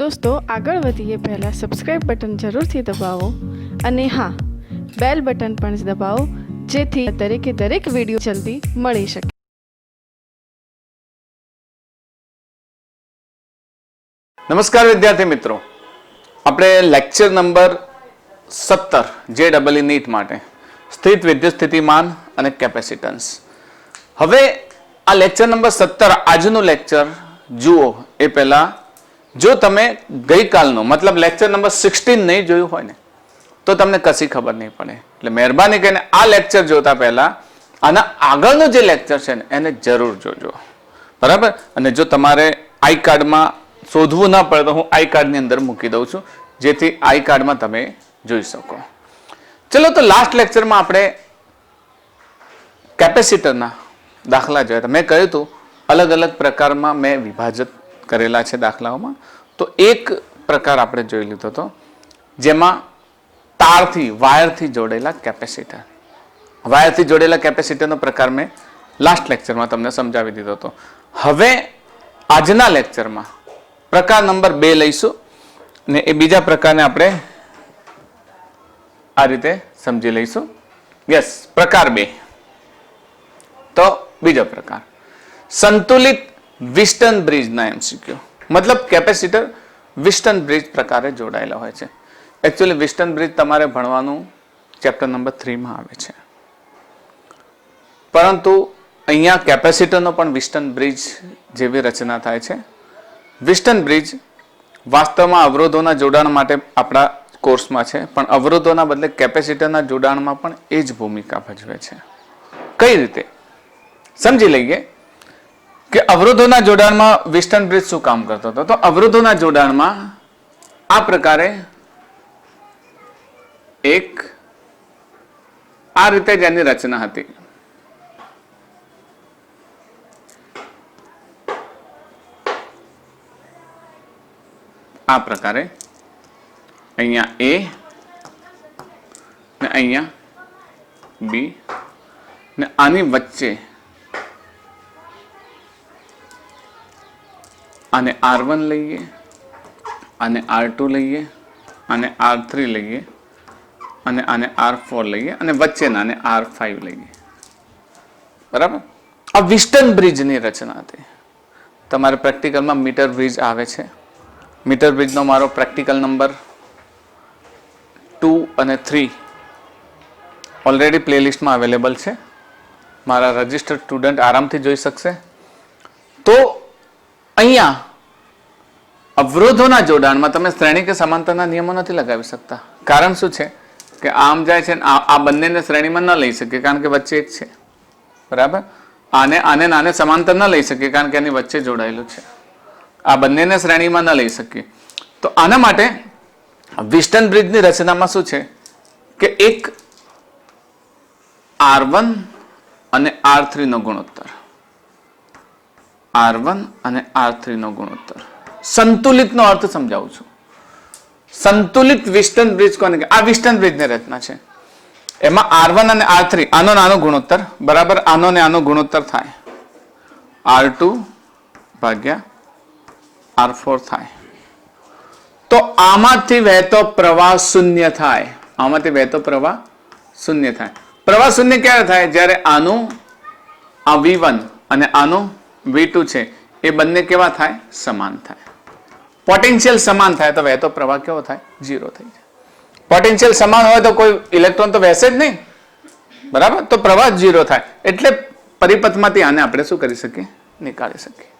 दोस्तों આગળ વધીએ પહેલાં સબસ્ક્રાઇબ બટન જરૂરથી દબાવો અને હા બેલ બટન પણ દબાવો જેથી દરેક વિડીયો જલ્દી મળી શકે. નમસ્કાર વિદ્યાર્થી મિત્રો, આપણે લેક્ચર નંબર 17 JEE નીટ માટે સ્થિત વિદ્યુત સ્થિતિમાન અને કેપેસિટન્સ. હવે આ લેક્ચર નંબર 17 આજનું લેક્ચર જુઓ એ પહેલા જો તમે ગઈકાલનો મતલબ લેક્ચર નંબર 16 નહીં જોયું હોય ને તો તમને કશી ખબર નહીં પડે. એટલે મહેરબાની કરીને આ લેક્ચર જોતા પહેલા આના આગળનો જે લેક્ચર છે ને એને જરૂર જોજો, બરાબર. અને જો તમારે આઈ કાર્ડમાં શોધવું ના પડે તો હું આઈ કાર્ડની અંદર મૂકી દઉં છું જેથી આઈ કાર્ડમાં તમે જોઈ શકો. ચલો, તો લાસ્ટ લેક્ચરમાં આપણે કેપેસિટરના દાખલા જોયા હતા. મેં કહ્યું હતું અલગ અલગ પ્રકારમાં મેં વિભાજિત કરેલા છે દાખલાઓમાં. તો એક પ્રકાર આપણે જોઈ લીધો હતો જેમાં તારથી વાયરથી જોડેલા કેપેસિટર. વાયરથી જોડેલા કેપેસિટરનો પ્રકાર મેં લાસ્ટ લેક્ચરમાં તમને સમજાવી દીધો હતો. હવે આજના લેક્ચરમાં પ્રકાર નંબર 2 લઈશું ને એ બીજા પ્રકારને આપણે આ રીતે સમજી લઈશું. યસ, પ્રકાર 2. તો બીજો પ્રકાર સંતુલિત વિસ્ટન બ્રિજના એમસીક્યુ. મતલબ કેપેસિટર વિસ્ટન બ્રિજ પ્રકારે જોડાયેલા હોય છે. એકચ્યુઅલી વિસ્ટન બ્રિજ તમારે ભણવાનું ચેપ્ટર નંબર 3 માં આવે છે, પરંતુ અહીંયા કેપેસિટરનો પણ વિસ્ટન બ્રિજ જેવી રચના થાય છે. વિસ્ટન બ્રિજ વાસ્તવમાં અવરોધોના જોડાણ માટે આપણા કોર્સમાં છે, પણ અવરોધોના બદલે કેપેસિટરના જોડાણમાં પણ એ જ ભૂમિકા ભજવે છે. કઈ રીતે સમજી લઈએ કે અવરોધોના જોડાણમાં વિસ્ટન બ્રિજ શું કામ કરતો હતો. તો અવરોધોના જોડાણમાં આ પ્રકારે એક આ રીતે જ એની રચના હતી. આ પ્રકારે અહીંયા A ને અહીંયા B ને આની વચ્ચે આને R1 લઈએ, આને R2 લઈએ, આને R3 લઈએ અને આને R4 લઈએ અને વચ્ચેનાને R5 લઈએ, બરાબર. આ વિસ્ટન બ્રિજની રચના હતી. તમારે પ્રેક્ટિકલમાં મીટર બ્રિજ આવે છે. મીટર બ્રિજનો મારો પ્રેક્ટિકલ નંબર 2 અને 3 ઓલરેડી પ્લેલિસ્ટમાં અવેલેબલ છે. મારા રજિસ્ટર્ડ સ્ટુડન્ટ આરામથી જોઈ શકશે. તો અહીંયા અવરોધોના જોડાણમાં તમે શ્રેણી કે સમાંતરના નિયમો નથી લગાવી શકતા. કારણ શું છે કે આમ જાય છે આ બંનેને શ્રેણીમાં ન લઈ શકીએ કારણ કે વચ્ચે એક છે, બરાબર. આને સમાંતર ન લઈ શકીએ કારણ કે એની વચ્ચે જોડાયેલું છે. આ બંનેને શ્રેણીમાં ન લઈ શકીએ. તો આના માટે વિસ્ટન બ્રિજની રચનામાં શું છે કે એક R1 અને R3 નો ગુણોત્તર, R1 અને R3 નો ગુણોત્તર. સંતુલિતનો અર્થ સમજાવું છું. સંતુલિત વિસ્ટન બ્રિજ કોને કે આ વિસ્ટન બ્રિજની રચના છે. એમાં R1 અને R3 આનો નાનો ગુણોત્તર બરાબર આનો ને આનો ગુણોત્તર થાય R2 ભાગ્યા R4 થાય. તો આમાંથી વહેતો પ્રવાહ શૂન્ય થાય. આમાંથી વહેતો પ્રવાહ શૂન્ય થાય. પ્રવાહ શૂન્ય ક્યારે થાય? જ્યારે આનું આ V1 અને આનું V2 છે એ બંને કેવા થાય? સમાન થાય. પોટેન્શિયલ સમાન થાય તો વહેતો પ્રવાહ કેવો થાય? 0 થઈ જાય. પોટેન્શિયલ સમાન હોય તો કોઈ ઇલેક્ટ્રોન તો વહેશે જ નહીં, બરાબર. તો પ્રવાહ 0 થાય. એટલે પરિપથમાંથી આને આપણે શું કરી શકીએ? નીકાળી શકીએ.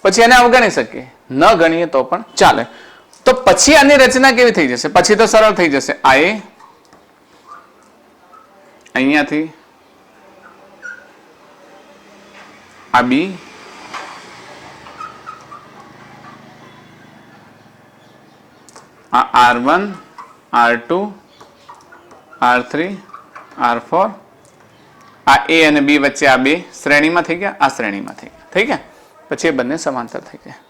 પછી એને અવગણી શકીએ, ન ગણીએ તો પણ ચાલે. તો પછી આની રચના કેવી થઈ જશે? પછી તો સરળ થઈ જશે. આ A અહીંયાથી આ B આ R1 R2 R3 R4 આ A અને B વચ્ચે આ બે શ્રેણીમાં થઈ ગયા, આ શ્રેણીમાં થઈ ગયા. પછી એ બંને સમાંતર થઈ ગયા.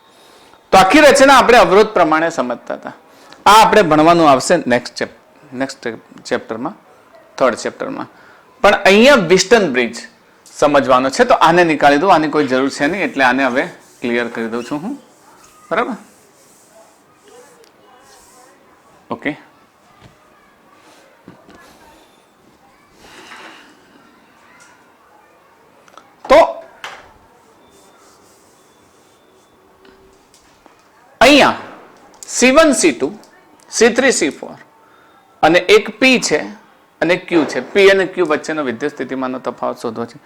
તો આખી રચના આપણે અવરોધ પ્રમાણે સમજતા હતા. આ આપણે ભણવાનું આવશે નેક્સ્ટ ચેપ્ટરમાં, 3rd ચેપ્ટરમાં. પણ અહીંયા વિસ્ટન બ્રિજ સમજવાનો છે તો આને નીકાળી દઉં. આની કોઈ જરૂર છે નહીં એટલે આને હવે ક્લિયર કરી દઉં છું હું, બરાબર. C1 C2 C3 C4 અને એક P છે અને Q છે. P અને Q વચ્ચેનો વિદ્યુત સ્થિતિમાનનો તફાવત શોધવો છે.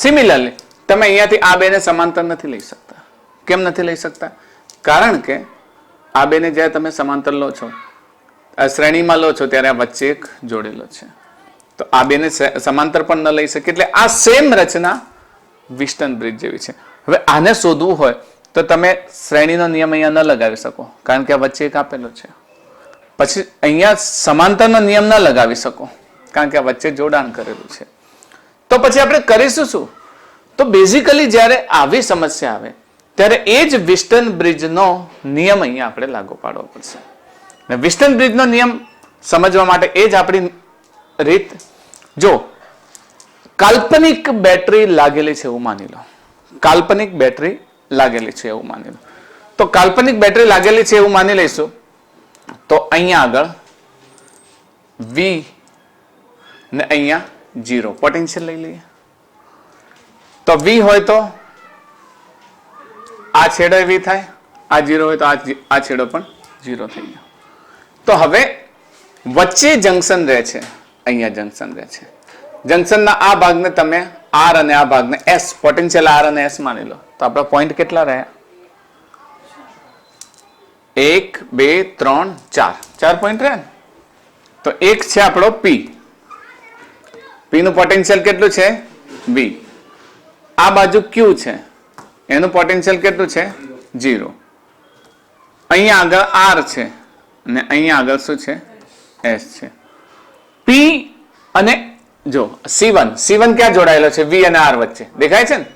સિમિલરલી તમે અહીંયાથી આ બેને સમાંતર નથી લઈ શકતા. કેમ નથી લઈ શકતા? કારણ કે આ બેને જ્યારે તમે સમાંતર લો છો, શ્રેણીમાં લો છો, ત્યારે આ વચ્ચે એક જોડેલો છે. તો આ બેને સમાંતર પણ ન લઈ શકે. એટલે આ સેમ રચના વિસ્ટન બ્રિજ જેવી છે. હવે આને શોધવું હોય તો તમે શ્રેણીનો નિયમ અહીંયા ન લગાવી શકો, કારણ કે આ વચ્ચે એક આપેલો છે. પછી અહીંયા સમાંતરનો નિયમ ન લગાવી શકો, કારણ કે આ વચ્ચે જોડાણ કરેલું છે. તો પછી આપણે કરીશું શું? તો બેઝિકલી જ્યારે આવી સમસ્યા આવે ત્યારે એ જ વિસ્ટન બ્રિજનો નિયમ અહીંયા આપણે લાગુ પાડવો પડશે. વિસ્ટન બ્રિજનો નિયમ સમજવા માટે એ જ આપણી રીત. જો કાલ્પનિક બેટરી લાગેલી છે એવું માની લો, કાલ્પનિક બેટરી લાગેલી છે એવું માની લો. તો કાલ્પનિક બેટરી લાગેલી છે એવું માની લઈશું. તો અહીંયા આગળ V ને અહીંયા 0 પોટેન્શિયલ લઈ લઈએ. તો V હોય તો આ છેડો V થાય, આ 0 હોય તો આ છેડો પણ 0 થઈ ગયો. તો હવે વચ્ચે જંકશન રહે છે, અહીંયા જંકશન રહે છે. જંકશનના આ ભાગને તમે R અને આ ભાગને S, પોટેન્શિયલ R અને S માની લો. તો આપણા પોઈન્ટ કેટલા રહ્યા? 1 2 3 4, 4 પોઈન્ટ રહ્યા ને. તો એક છે આપણો P. P નું પોટેન્શિયલ કેટલું છે? V. આ બાજુ Q છે, એનું પોટેન્શિયલ કેટલું છે? 0. અહીંયા આગળ R છે અને અહીંયા આગળ શું છે? S છે. P અને જો C1 ક્યાં જોડાયેલો છે? V અને R વચ્ચે. દેખાય છે ને?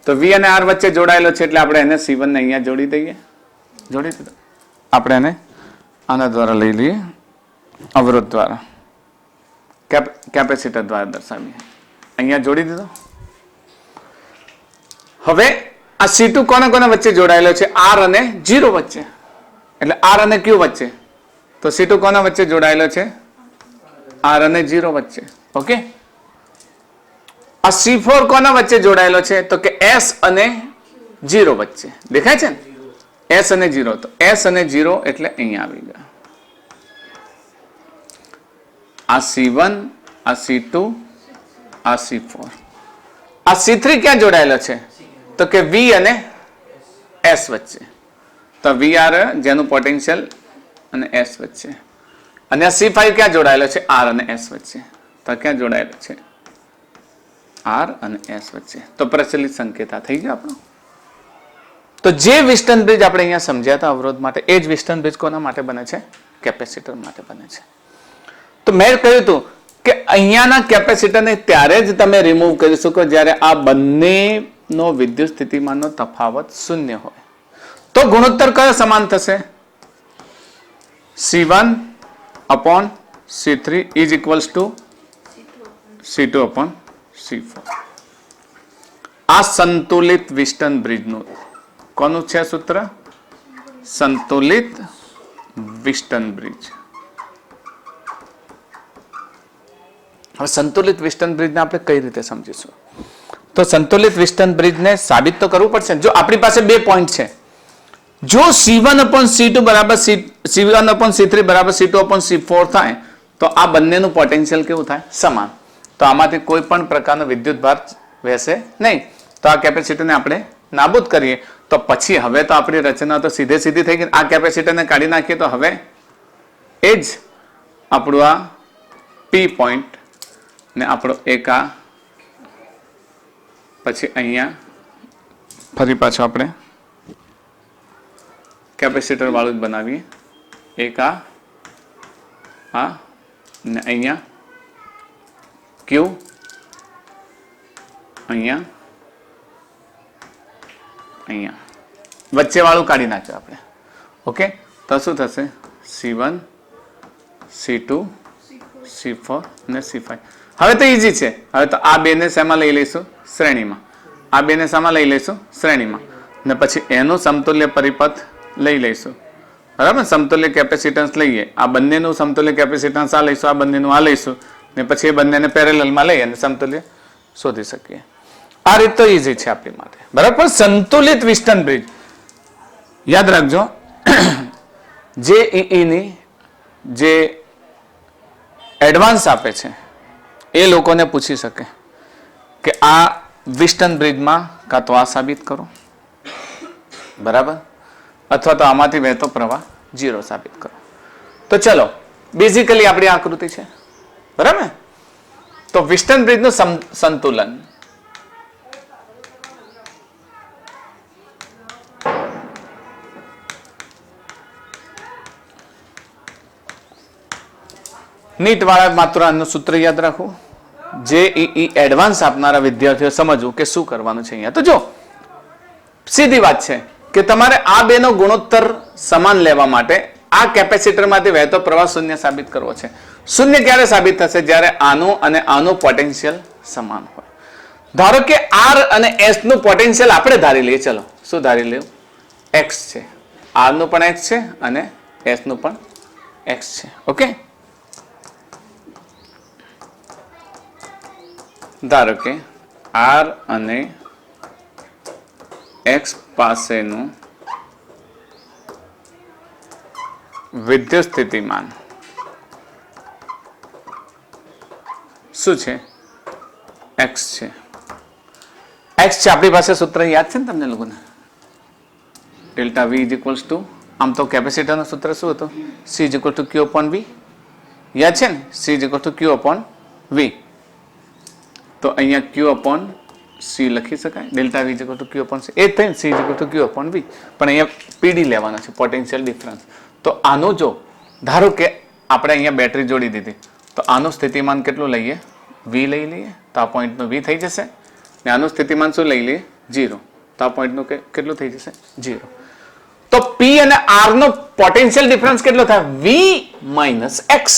તો V અને R વચ્ચે જોડાયેલો છે એટલે આપણે એને C1 ને અહીંયા જોડી દઈએ. જોડી દીધો. આપણે એને આના દ્વારા લઈ લઈએ, અવરોધ દ્વારા, કેપેસિટર દ્વારા દર્શાવીએ. અહીંયા જોડી દીધો. હવે આ C2 કોના કોના વચ્ચે જોડાયેલો છે? R અને 0 વચ્ચે, એટલે R અને Q વચ્ચે. તો C2 કોના વચ્ચે જોડાયેલો છે? R અને 0 વચ્ચે. ઓકે. આ C4 કોના વચ્ચે જોડાયેલો છે? તો કે S અને 0 વચ્ચે. દેખાય છે ને? S અને 0. તો S અને 0 એટલે અહીંયા આવી ગયા. આ C1, આ C2, આ C4. આ C3 ક્યાં જોડાયેલો છે? તો કે V અને S વચ્ચે. તો VR જેનું પોટેન્શિયલ અને S વચ્ચે. અને આ C5 ક્યાં જોડાયેલો છે? R અને S વચ્ચે. તો ક્યાં જોડાયેલો છે? R અને S વચ્ચે. તો પ્રચલિત સંકેત આ થઈ ગયો આપણો. તો જે વિસ્ટન બ્રિજ આપણે અહીંયા સમજ્યા હતા અવરોધ માટે, એ જ વિસ્ટન બ્રિજ કોના માટે બને છે? કેપેસિટર માટે બને છે. તો મેં કહ્યું હતું કે અહીંયાના કેપેસિટરને ત્યારે જ તમે રિમૂવ કરી શકો જ્યારે આ બંનેનો વિદ્યુત સ્થિતિમાનનો તફાવત શૂન્ય હોય. તો ગુણોત્તર કયો સમાન થશે? C1 upon C3 is equals to C2 upon C4. આ સંતુલિત વિસ્ટન બ્રિજનું કોનું છે સૂત્ર? સંતુલિત વિસ્ટન બ્રિજ. હવે સંતુલિત વિસ્ટન બ્રિજને આપણે કઈ રીતે સમજીશું? તો સંતુલિત વિસ્ટન બ્રિજને સાબિત તો કરવું પડશે. જો આપણી પાસે બે પોઈન્ટ છે, જો C1 upon C2 બરાબર C1 upon C3 બરાબર C2 upon C4 થાય તો આ બંનેનું પોટેન્શિયલ કેવું થાય? સમાન. તો આમાંથી કોઈ પણ પ્રકારનો વિદ્યુત ભાર વહેશે નહીં. તો આ કેપેસિટરને આપણે નાબૂદ કરીએ તો પછી હવે તો આપણી રચના તો સીધી થઈ ગઈ. આ કેપેસિટરને કાઢી નાખીએ તો હવે એ જ આપણું આ P પોઈન્ટ ને આપણો એક આ, પછી અહીંયા ફરી પાછો આપણે કેપેસિટર વાળું જ બનાવીએ. એક આ ને અહીંયા Q, અહીંયા વચ્ચે વાળું કાઢી નાખ્યું આપણે. ઓકે. તો શું થશે? C1, C2, C4 અને C5. હવે તો ઈઝી છે. હવે તો આ બેને શેમાં લઈ લઈશું? શ્રેણીમાં. આ બેને શેમાં લઈ લઈશું? શ્રેણીમાં. ને પછી એનું સમતુલ્ય પરિપથ લઈ લઈશું. બરાબર? સમતુલ્ય કેપેસિટન્સ લઈએ. આ બંનેનું સમતુલ્ય કેપેસિટન્સ આ લઈશું, આ બંનેનું આ લઈશું, ને પછી એ બંનેને પેરેલલમાં લઈ અને સમતુલ્ય શોધી શકીએ. આ રીત તો ઈઝી છે આપણી માટે. બરાબર? સંતુલિત વિસ્ટન બ્રિજ યાદ રાખજો. જેઈઈ ની જે એડવાન્સ આપે છે એ લોકોને પૂછી શકે કે આ વિસ્ટન બ્રિજમાં કાં તો આ સાબિત કરો, બરાબર, અથવા તો આમાંથી વહેતો પ્રવાહ 0 સાબિત કરો. તો ચલો, બેઝિકલી આપણી આકૃતિ છે, બરાબર. તો વિસ્ટન બ્રિજનું સંતુલન નીટ વાળા માત્ર આનું સૂત્ર યાદ રાખવું. જેઈઈ એડવાન્સ આપનારા વિદ્યાર્થીઓ સમજવું કે શું કરવાનું છે અહીંયા. તો જો સીધી વાત છે કે તમારે આ બેનો ગુણોત્તર સમાન લેવા માટે આ કેપેસિટરમાંથી વહેતો પ્રવાહ શૂન્ય સાબિત કરવો છે. શૂન્ય ક્યારે સાબિત થશે? જ્યારે આનું અને આનું પોટેન્શિયલ સમાન હોય. ધારો કે આર અને એસ નું પોટેન્શિયલ આપણે ધારી લઈએ. ચલો, શું ધારી લેવું? એક્સ છે. આર નું પણ એક્સ છે અને એસ નું પણ એક્સ છે. ઓકે, ધારો કે આર અને એક્સ પાસેનું વિદ્યુત સ્થિતિમાન શું છે? એક્સ છે. એક્સ છે આપણી પાસે. સૂત્ર યાદ છે ને તમને લોકોને? Delta V is equals to, આમ તો કેપેસિટરનું સૂત્ર શું હતું? C is equal to Q upon V. યાદ છે ને? C is equal to Q upon V. તો અહીંયા ક્યુ અપોન સી લખી શકાય. Delta V is equal to Q upon C. એ થઈને C is equal to Q upon V. પણ અહીંયા પીડી લેવાના છે, પોટેન્શિયલ ડિફરન્સ. તો આનું જો ધારો કે આપણે અહીંયા બેટરી જોડી દીધી, તો આનું સ્થિતિમાન કેટલું લઈએ? વી લઈ લઈએ. તો આ પોઈન્ટનું વી થઈ જશે. ને આનું સ્થિતિમાન શું લઈ લઈએ? 0. તો આ પોઈન્ટનું કેટલું થઈ જશે? 0. તો પી અને આર નો પોટેન્શિયલ ડિફરન્સ કેટલો થાય? વી માઇનસ એક્સ.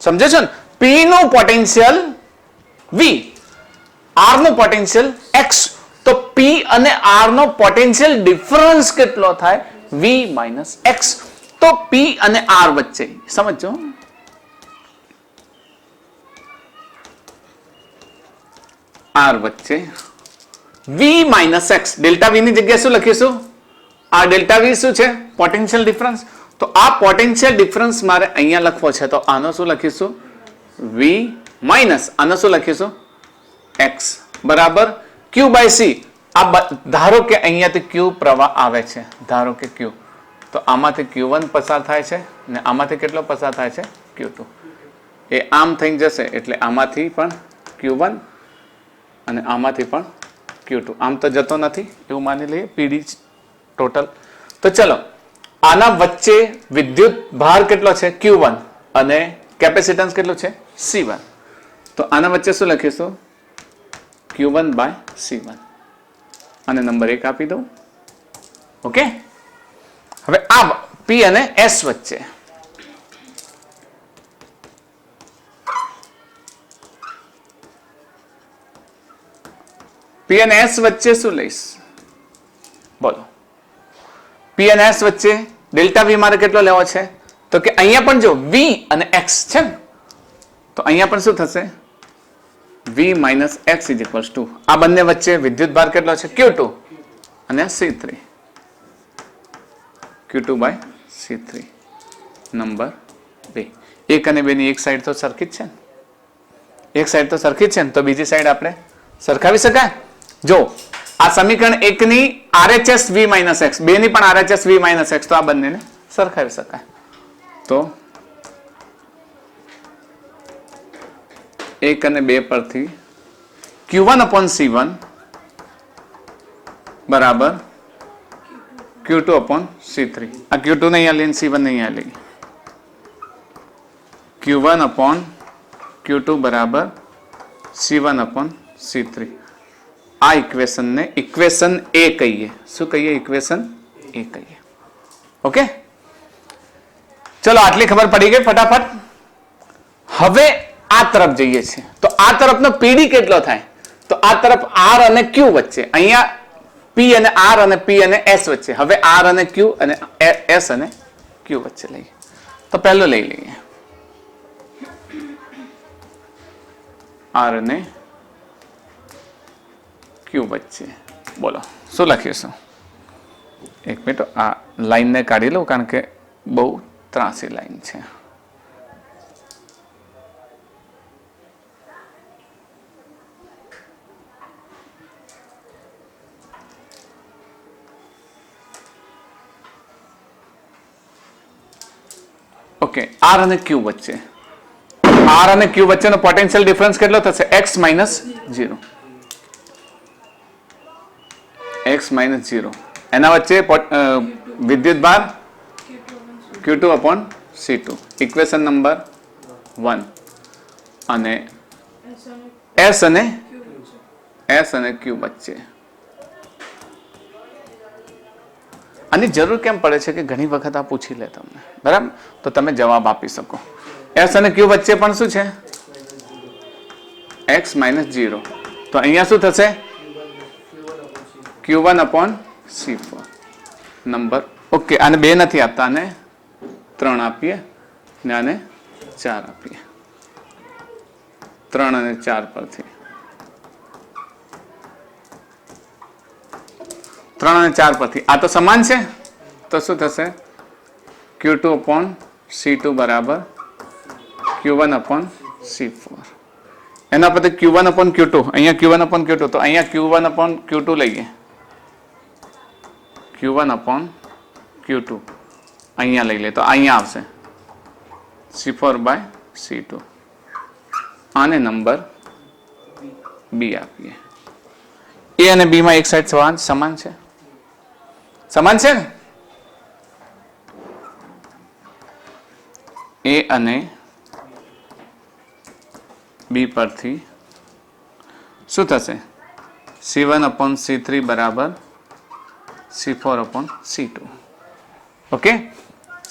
સમજે છો ને? પી નું પોટેન્શિયલ વી, આર નું પોટેન્શિયલ એક્સ. તો પી અને આર નો પોટેન્શિયલ ડિફરન્સ કેટલો થાય? વી માઇનસ એક્સ. તો પી અને આર વચ્ચે સમજો, આર વચ્ચે વી માઇનસ એક્સ. ડેલ્ટા વી ની જગ્યાએ શું લખીશું? આ ડેલ્ટા વી શું છે? Potential difference. તો આ પોટેન્શિયલ ડિફરન્સ મારે અહીંયા લખવો છે. તો આનો શું લખીશું? વી માઇનસ આનો શું લખીશું? એક્સ બરાબર ક્યુ બાય સી. આ ધારો કે અહીંયાથી ક્યુ પ્રવાહ આવે છે. ધારો કે ક્યુ, તો આમાંથી Q1 પસાર થાય છે ને આમાંથી કેટલો પસાર થાય છે? Q2. એ આમ થઈ જશે એટલે આમાંથી પણ Q1 અને આમાંથી પણ Q2. આમ તો જતો નથી એવું માની લઈએ, પીડી ટોટલ. તો ચલો, આના વચ્ચે વિદ્યુત ભાર કેટલો છે? Q1 અને કેપેસિટન્સ કેટલું છે? C1. તો આના વચ્ચે શું લખીશું? Q1 બાય C1 અને નંબર 1 આપી દઉં. ઓકે, હવે આ P અને S વચ્ચે P અને S વચ્ચે શું લઈશ? બોલો. P અને S વચ્ચે ડેલ્ટા V મારે કેટલો લેવો છે? તો કે અહીંયા પણ જો V અને X છે ને, તો અહીંયા પણ શું થશે? V minus X is equals two આ બંને વચ્ચે વિદ્યુત ભાર કેટલો છે? Q2 અને C3. Q2 by C3 number 2. 1 અને 2 ની એક સાઈડ તો સરખી જ છે ને? એક સાઈડ તો સરખી જ છે ને, તો બીજી સાઈડ આપણે સરખાવી શકાય. જો આ સમીકરણ 1 ની RHS V માઇનસ X, 2 ની પણ RHS V માઇનસ X, તો આ બંનેને સરખાવી શકાય. તો 1 અને 2 પરથી Q1 upon C1 બરાબર Q2 upon C3. આ Q2 ને અહીંયા લઈને C1 ને અહીંયા લઈએ. Q1 upon Q2 બરાબર C1 upon C3. આ ઇક્વેશન ને ઇક્વેશન A કહીએ. શું કહીએ? ઇક્વેશન A કહીએ. ઓકે, ચલો આટલી ખબર પડી ગઈ ફટાફટ. હવે આ તરફ જઈએ છીએ, તો આ તરફનો PD કેટલો થાય? તો આ તરફ R અને Q વચ્ચે, અહીંયા P અને R અને P અને S વચ્ચે. હવે R અને Q અને S અને Q વચ્ચે લઈએ. તો પહેલું લઈ લઈએ R અને Q વચ્ચે. બોલો શું લખીશું? એક મિનિટ આ લાઈનને કાઢી લઉં કારણ કે બહુ ત્રાસી લાઈન છે. ઓકે, આર અને ક્યુ વચ્ચે, આર અને ક્યુ વચ્ચેનો પોટેન્શિયલ ડિફરન્સ કેટલો થશે? x minus 0. x માઇનસ 0 એના વચ્ચે વિદ્યુત ભાર Q2 upon C2, equation number 1. અને S અને Q વચ્ચે. આની જરૂર કેમ પડે છે કે ઘણી વખત આ પૂછી લે તમને, બરાબર? તો તમે જવાબ આપી શકો. S અને Q વચ્ચે પણ શું છે? x minus 0. તો અહીંયા શું થશે? Q1 upon C4 number. Okay, આને 2 નથી આપતા, આને 3 આપીએ ને આને 4 આપીએ. 3 અને 4 પરથી 3 અને 4 પરથી આ તો સમાન છે, તો શું થશે? Q2 upon C2 બરાબર Q1 upon C4. એના પરથી Q1 upon Q2, અહીંયા Q1 upon Q2, તો અહીંયા Q1 upon Q2 લઈએ. Q1 upon Q2 અહીંયા લઈ લે તો અહીંયા આવશે C4 by C2. આને નંબર B આપીએ. A અને B માં એક સાઈડ સમાન છે, સમાન છે ને? A અને B પરથી શું થશે? C1 upon C3 બરાબર C4 upon C2. Okay,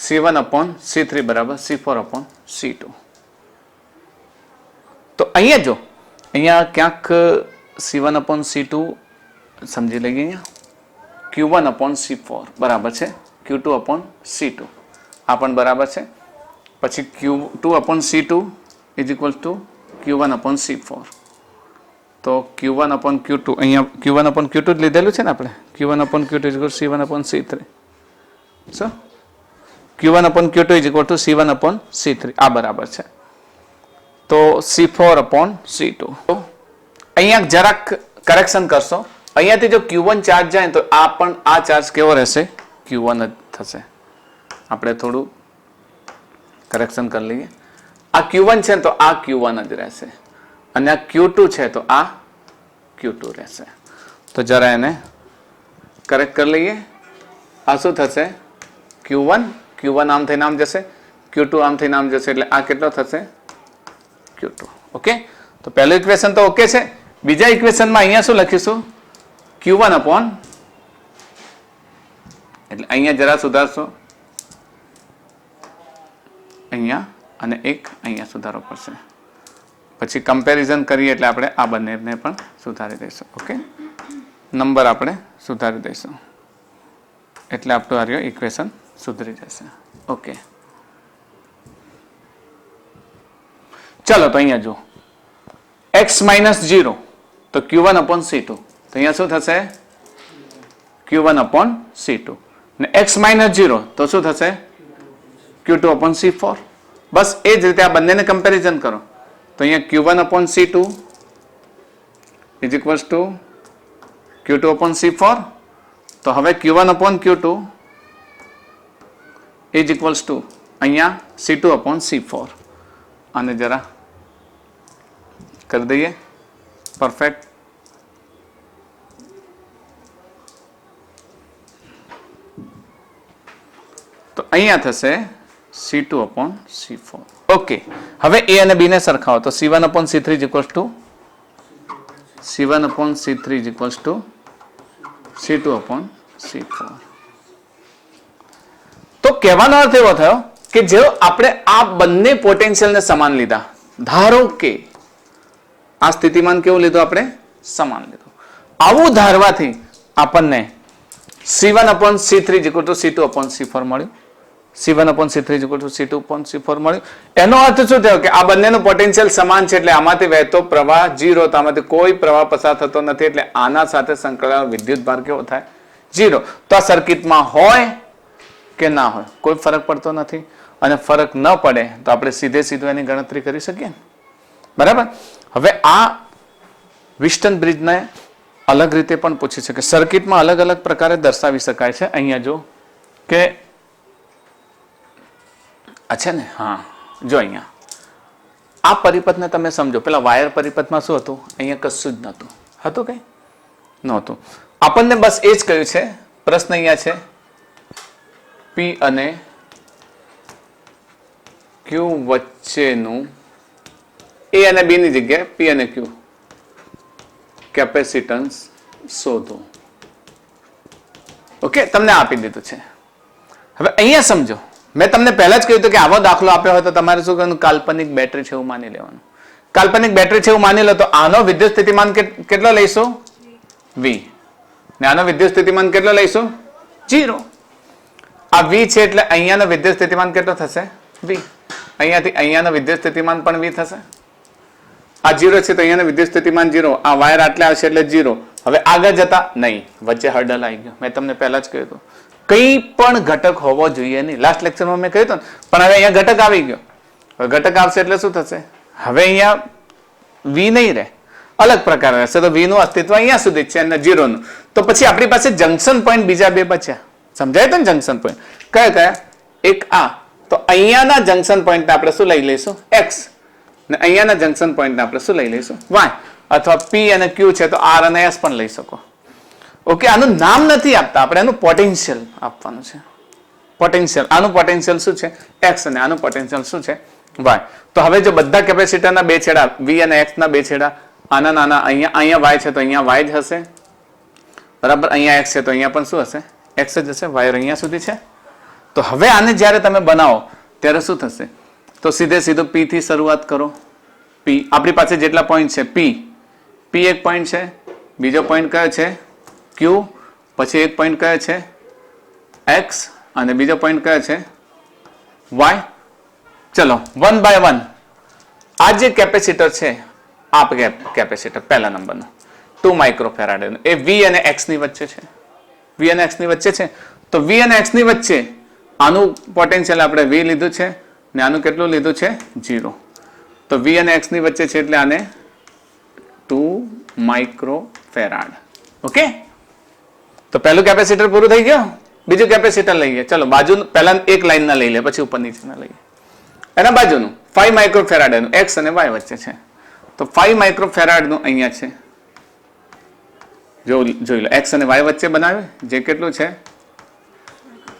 C1 upon C3 બરાબર C4 upon C2. તો અહીંયા જો, અહીંયા ક્યાંક C1 upon C2 સમજી લઈએ. અહીંયા Q1 upon C4 બરાબર છે Q2 upon C2, આ પણ બરાબર છે. પછી Q2 upon C2 is equal to Q1 upon C4. તો Q1 upon Q2, અહીંયા Q1 upon Q2 જ લીધેલું છે ને આપણે. Q1 upon Q2 is equal to C1 upon C3. So Q1 upon Q2 is equal to C1 upon C3, આ બરાબર છે. તો C4 upon C2. તો અહીંયા જરાક કરેક્શન કરશો. અહીંયાથી જો Q1 ચાર્જ જાય તો આ પણ આ ચાર્જ કેવો રહેશે? Q1 જ થશે. આપણે થોડું કરેક્શન કરી લઈએ. આ Q1 છે તો આ Q1 જ રહેશે, અને આ Q2 છે તો આ Q2 રહેશે. તો જરા એને કરેક્ટ કરી લઈએ. આ શું થશે? Q1 આમ થઈને આમ જશે, Q2 આમ થઈને આમ જશે, એટલે આ કેટલો થશે? Q2. ઓકે, તો પહેલું ઇક્વેશન તો ઓકે છે. બીજા ઇક્વેશનમાં અહીંયા શું લખીશું? Q1 upon, એટલે અહીંયા જરા સુધારશો, અહીંયા અને એક અહીંયા સુધારો પડશે. પછી કમ્પેરિઝન કરીએ એટલે આપણે આ બંનેને પણ સુધારી દઈશું. ઓકે, નંબર આપણે સુધારી દઈશું એટલે આપણું આ ઇક્વેશન સુધરી જશે. ઓકે, ચલો તો અહીંયા જો x માઇનસ 0 તો Q1 upon C2, તો અહીંયા શું થશે? Q1 upon C2. ને x માઇનસ 0 તો શું થશે? Q2 upon C4. બસ એ જ રીતે આ બંનેને કમ્પેરિઝન કરો તો અહીંયા Q1 upon C2 is equals to Q2 upon C4. તો હવે Q1 upon Q2 is equals to અહીંયા C2 upon C4. આને જરા કરી દઈએ પરફેક્ટ. તો અહીંયા થશે C2 upon C4. ઓકે, હવે A અને B ને સરખાવો તો C1 upon C3 is equals to C1 upon C3 is equals to C2 upon C4. તો કહેવાનો અર્થ એવો થયો કે જો આપણે આ બંને પોટેન્શિયલને સમાન લીધા, ધારો કે આ સ્થિતિમાન કેવું લીધું? આપણે સમાન લીધું. આવું ધારવાથી આપણને C1 upon C3 is equal to C2 upon C4 મળ્યું. C1 upon C3 is equal to C2 upon C4 મળ્યું. એનો અર્થ શું થયો કે આ બંનેનું પોટેન્શિયલ સમાન છે, એટલે આમાંથી વહેતો પ્રવાહ 0, તો આમાંથી કોઈ પ્રવાહ પસાર થતો નથી, એટલે આના સાથે સંકળાયેલો વિદ્યુત ભાર કેવો થાય? 0. તો આ સર્કિટમાં હોય કે ના હોય કોઈ ફરક પડતો નથી, અને ફરક ન પડે તો આપણે સીધું એની ગણતરી કરી શકીએ, બરાબર. હવે આ વિસ્ટન બ્રિજને અલગ રીતે પણ પૂછી શકે, સર્કિટમાં અલગ અલગ પ્રકારે દર્શાવી શકાય છે. અહીંયા જો કે આ છે ને, હા જો અહીંયા આ પરિપથને તમે સમજો. પેલા વાયર પરિપથમાં શું હતું? અહીંયા કશું જ નહોતું. હતું કઈ નહોતું. આપણને બસ એ જ કહ્યું છે. પ્રશ્ન અહીંયા છે P અને Q વચ્ચેનું A અને B ની જગ્યાએ P અને Q કેપેસિટન્સ શોધો. ઓકે, તમને આપી દીધું છે. હવે અહીંયા સમજો, મેં તમને પહેલા જ કહ્યું હતું કે આવો દાખલો આપ્યો હોય તો તમારે શું કરવાનું? કાલ્પનિક બેટરી છે એવું માની લેવાનું. કાલ્પનિક બેટરી છે એવું માની લો તો આનો વિદ્યુત સ્થિતિમાન કેટલો લઈશું? V. ને આનો વિદ્યુત સ્થિતિમાન કેટલો લઈશું? 0. આ V છે એટલે અહીંયાનો વિદ્યુત સ્થિતિમાન કેટલો થશે? V. અહીંયાથી અહીંયાનો વિદ્યુત સ્થિતિમાન પણ V થશે. આ 0 છે તો અહીંયાનો વિદ્યુત સ્થિતિમાન 0. આ વાયર આટલે આવશે એટલે 0. હવે આગળ જતા નહીં, વચ્ચે હર્ડલ આવી ગયો. મેં તમને પહેલા જ કહ્યું હતું કંઈ પણ ઘટક હોવો જોઈએ નહીં. લાસ્ટ લેક્ચરમાં મેં કહ્યું હતું, પણ હવે અહીંયા ઘટક આવી ગયો. હવે ઘટક આવશે એટલે શું થશે? હવે અહીંયા V નહીં રહે, અલગ પ્રકાર રહેશે. તો V નું અસ્તિત્વ અહીંયા સુધી છે અને 0 નું. તો પછી આપણી પાસે જંકશન પોઈન્ટ બીજા બે બચ્યા. સમજાય તો ને જંકશન પોઈન્ટ કયા કયા? એક આ, તો અહીંયાના જંકશન પોઈન્ટ આપણે શું લઈ લઈશું? X. ને અહીંયાના જંકશન પોઈન્ટ આપણે શું લઈ લઈશું? Y. અથવા P અને Q છે તો R અને S પણ લઈ શકો. ઓકે, આનું નામ નથી આપતા આપણે, આનું પોટેન્શિયલ આપવાનું છે. પોટેન્શિયલ, આનું પોટેન્શિયલ શું છે? X અને આનું પોટેન્શિયલ શું છે? Y. તો હવે જો બધા કેપેસિટરના બે છેડા V અને X ના બે છેડા આના નાના, અહીંયા Y છે તો અહીંયા Y જ હશે, બરાબર. અહીંયા X છે તો અહીંયા પણ શું હશે? X જ હશે. વાયર અહીંયા સુધી છે. તો હવે આને જ્યારે તમે બનાવો ત્યારે શું થશે? તો સીધું P થી શરૂઆત કરો. P આપણી પાસે જેટલા પોઈન્ટ છે P એક પોઈન્ટ છે, બીજો પોઈન્ટ કયો છે? Q, પછી એક પોઈન્ટ કયો છે? X, અને બીજો પોઈન્ટ કયો છે? Y. ચલો 1 by 1 આ જે કેપેસિટર છે, આ કેપેસિટર પહેલા નંબરનો 2 માઇક્રોફેરાડ, એ V અને X ની વચ્ચે છે. V અને X ની વચ્ચે છે. તો V અને X ની વચ્ચે આનું પોટેન્શિયલ આપણે V લીધું છે ને આનું કેટલું લીધું છે? 0. તો V અને X ની વચ્ચે છે એટલે આને 2 માઇક્રોફેરાડ. ઓકે, તો પહેલું કેપેસિટર પૂરું થઈ ગયું. બીજું કેપેસિટર લઈએ. ચલો બાજુ પહેલા એક લાઈન ના લઈ લે, પછી ઉપર નીચે ના લઈએ. એના બાજુનું 5 માઇક્રોફેરાડ એનું X અને Y વચ્ચે છે. તો 5 માઇક્રોફેરાડ નું અહીંયા છે, જોઈ લો. X અને Y વચ્ચે બનાવે જે કેટલું છે?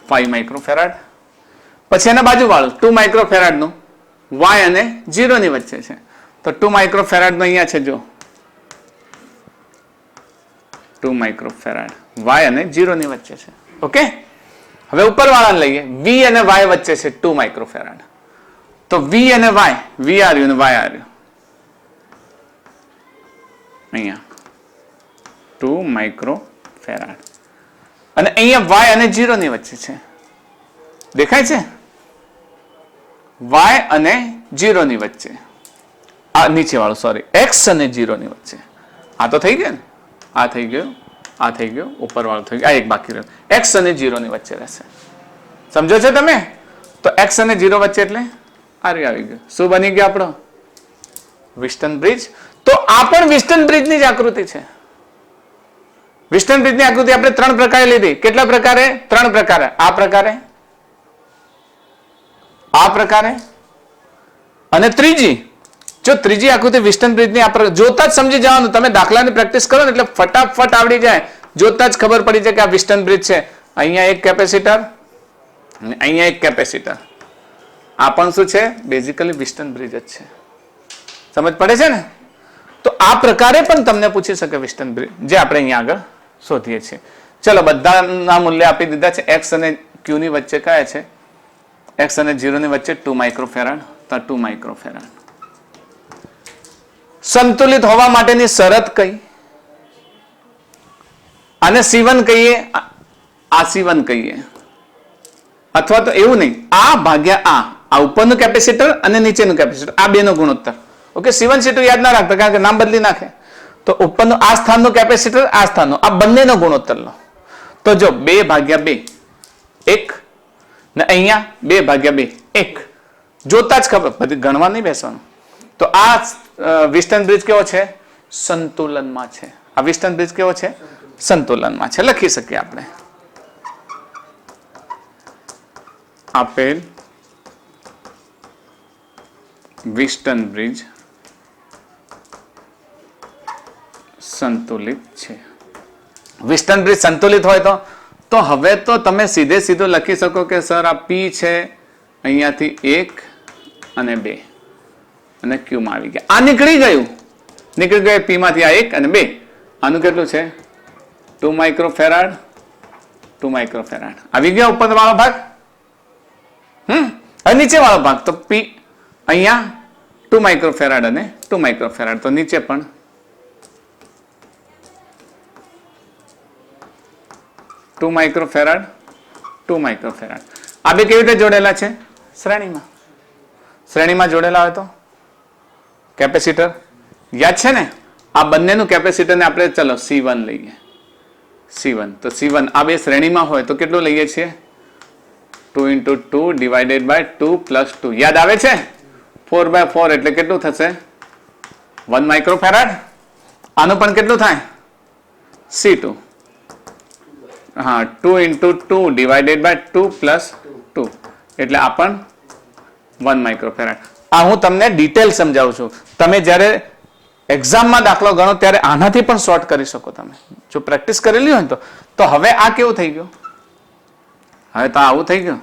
5 માઇક્રોફેરાડ. પછી એના બાજુ વાળું 2 માઇક્રોફેરાડ નું Y અને 0 ની વચ્ચે છે. તો 2 માઇક્રોફેરાડ નું અહીંયા છે, જો 2 માઇક્રોફેરાડ Y અને 0 ની વચ્ચે છે. ઓકે, હવે ઉપર વાળાને લઈએ. V અને Y વચ્ચે છે 2 માઇક્રોફેરાડ. તો V અને Y, V આવ્યું અને Y આવ્યું અહીંયા 2 માઇક્રોફેરાડ. અને અહીંયા Y અને 0 ની વચ્ચે છે. દેખાય છે? Y અને 0 ની વચ્ચે, આ નીચે વાળું સોરી, X અને 0 ની વચ્ચે. આ તો થઈ ગયું ને, આ થઈ ગયું, આ થઈ ગયું, ઉપર વાળું થઈ ગયું, આ એક બાકી રહ્યું. X અને 0 ની વચ્ચે રહેશે. સમજો છો તમે? તો X અને 0 વચ્ચે એટલે આવી ગયું. શું બની ગયો આપણો? વિસ્ટન બ્રિજ. તો આ પણ વિસ્ટન બ્રિજની જ આકૃતિ છે. વિસ્ટન બ્રિજની આકૃતિ આપણે 3 પ્રકારે લીધી. કેટલા પ્રકારે? 3 પ્રકારે. આ પ્રકારે, આ પ્રકારે અને ત્રીજી. જો ત્રીજી આકૃતિ વિસ્ટન બ્રિજની આપણે જોતા જ સમજી જવાનું. તમે દાખલાની પ્રેક્ટિસ કરો ને એટલે ફટાફટ આવડી જાય. જોતા જ ખબર પડી જાય કે આ વિસ્ટન બ્રિજ છે. અહીંયા એક કેપેસિટર અને અહીંયા એક કેપેસિટર. આ પણ શું છે? બેઝિકલી વિસ્ટન બ્રિજ જ છે. સમજ પડે છે ને? તો આ પ્રકારે પણ તમને પૂછી શકે વિસ્ટન બ્રિજ, જે આપણે અહીંયા આગળ શોધીએ છીએ. ચલો બધાના મૂલ્ય આપી દીધા છે. X અને Q ની વચ્ચે કયા છે? X અને 0 ની વચ્ચે 2 માઇક્રોફેરાડ. તો 2 માઇક્રોફેરાડ. સંતુલિત હોવા માટેની શરત કઈ? આને C1 કહીએ, આ C1 કહીએ, અથવા તો એવું નહીં, આ ભાગ્યા આ ઉપરનું કેપેસિટર અને નીચેનું કેપેસિટર, આ બેનો ગુણોત્તર. ઓકે, C1 C2 યાદ ના રાખતા કારણ કે નામ બદલી નાખે. તો ઉપરનું આ સ્થાનનું કેપેસિટર, આ સ્થાનનું, આ બંનેનો ગુણોત્તર લો. તો જો 2/2 1 ને અહીંયા 2/2 1 જોતા જ ખબર, બધી ગણવા નહીં બેસવાનું. તો આ વિસ્ટન બ્રિજ કેવો છે? સંતુલનમાં છે. આ વિસ્ટન બ્રિજ કેવો છે? સંતુલનમાં છે. લખી શકીએ આપણે આપેલ વિસ્ટન બ્રિજ સંતુલિત છે. વિસ્ટન બ્રિજ સંતુલિત હોય તો હવે તો તમે સીધે સીધું લખી શકો કે સર આ P છે અહીંયાથી 1 અને 2 અને Q માં આવી ગયા. આ નીકળી ગયું P માંથી આ 1 અને 2. આનું કેટલું છે? 2 માઇક્રોફેરાડ 2 માઇક્રોફેરાડ આવી ગયા ઉપર વાળો ભાગ. હવે નીચે વાળો ભાગ તો P અહીંયા 2 માઇક્રોફેરાડ અને 2 માઇક્રોફેરાડ, તો નીચે પણ 2 માઇક્રોફેરાડ 2 માઇક્રોફેરાડ. આ બે કેવી રીતે જોડેલા છે? શ્રેણીમાં જોડેલા હોય તો કેપેસિટર યાદ છે ને? આ બંનેનું કેપેસિટર ને આપણે ચલો C1 લઈએ. C1 તો C1 આ બે શ્રેણીમાં હોય તો કેટલું લઈએ છીએ? 2 × 2 ડિવાઇડેડ બાય 2 + 2. યાદ આવે છે? 4/4 એટલે કેટલું થશે? 1 માઇક્રોફેરાડ. આનું પણ કેટલું થાય? C2 હા 2 × 2 ડિવાઇડેડ બાય 2 + 2 એટલે આ પણ 1 માઇક્રોફેરાડ. આ હું તમને ડિટેલ સમજાવું છું. તમે જ્યારે એક્ઝામમાં દાખલો ગણો ત્યારે આનાથી પણ શોર્ટ કરી શકો તમે, જો પ્રેક્ટિસ કરેલી હોય તો હવે આ કેવું થઈ ગયું? હવે તો આવું થઈ ગયું.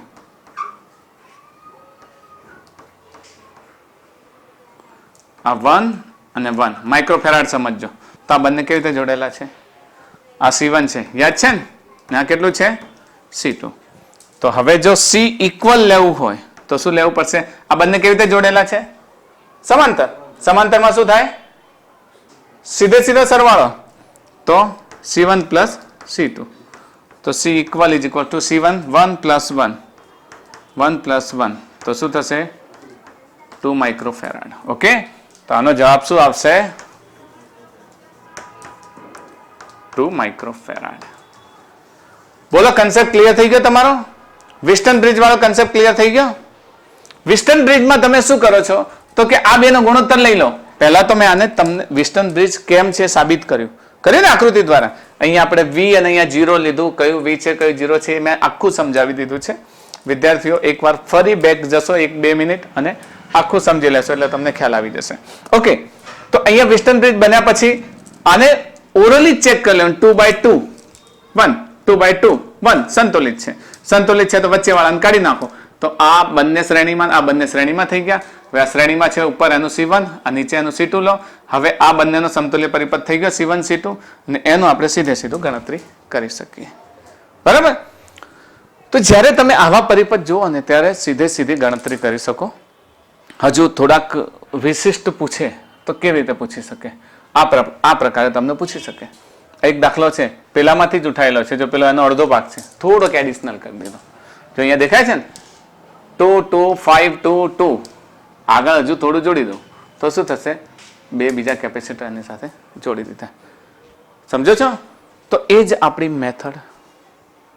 આ 1 અને 1 માઇક્રોફેરાડ સમજજો. તો આ બંને કેવી રીતે જોડેલા છે? આ C1 છે, યાદ છે ને? આ કેટલું છે? C2. તો હવે જો C ઇક્વલ લેવું હોય તો શું લેવું પડશે? આ બંને કેવી રીતે જોડેલા છે? સમાંતર. સમાંતરમાં શું થાય? સીધો સરવાળો. તો C1 + C2. તો C equal is equal two C1 1 + 1 1 + 1 તો શું થશે? 2 માઇક્રોફેરાડ. ઓકે, તો આનો જવાબ શું આવશે? 2 માઇક્રોફેરાડ. બોલો, કન્સેપ્ટ ક્લિયર થઈ ગયો તમારો? વિસ્ટન બ્રિજ વાળો કન્સેપ્ટ ક્લિયર થઈ ગયો? વિસ્ટન બ્રિજમાં તમે શું કરો છો તો કે આ બેનો ગુણોત્તર લઈ લો. પહેલા તો મેં આને તમને વિસ્ટન બ્રિજ કેમ છે સાબિત કર્યું ને આકૃતિ દ્વારા. અહીંયા આપણે V અને અહીંયા 0 લીધું, કયું V છે કયું 0 છે મેં આખું સમજાવી દીધું છે. વિદ્યાર્થીઓ એકવાર ફરી બેક જશો 1-2 મિનિટ અને આખું સમજી લેશો એટલે તમને ખ્યાલ આવી જશે. ઓકે, તો અહીંયા વિસ્ટન બ્રિજ બન્યા પછી આને ઓરલી ચેક કરી લેવાનું. 2/2 1 2/2 1 સંતુલિત છે. સંતુલિત છે તો વચ્ચે વાળાને કાઢી નાખો. તો આ બંને શ્રેણીમાં થઈ ગયા. હવે આ શ્રેણીમાં છે ઉપર એનું C1 અને નીચે એનું C2 લો. હવે આ બંનેનો સમતુલ્ય પરિપથ થઈ ગયો C1 C2 અને એનું આપણે સીધું ગણતરી કરી શકીએ. બરાબર? તો જ્યારે તમે આવા પરિપથ જુઓ ને ત્યારે સીધી ગણતરી કરી શકો. હજુ થોડાક વિશિષ્ટ પૂછે તો કેવી રીતે પૂછી શકે? આ પ્રકારે તમને પૂછી શકે. એક દાખલો છે પેલામાંથી જ ઉઠાયેલો છે. જો પેલો એનો અડધો ભાગ છે, થોડોક એડિશનલ કરી દીધો. જો અહીંયા દેખાય છે ને 2 2 5 2 2 આગળ હજુ થોડું જોડી દઉં તો શું થશે? બે બીજા કેપેસિટર એની સાથે જોડી દીધા. સમજો છો? તો એ જ આપણી મેથડ.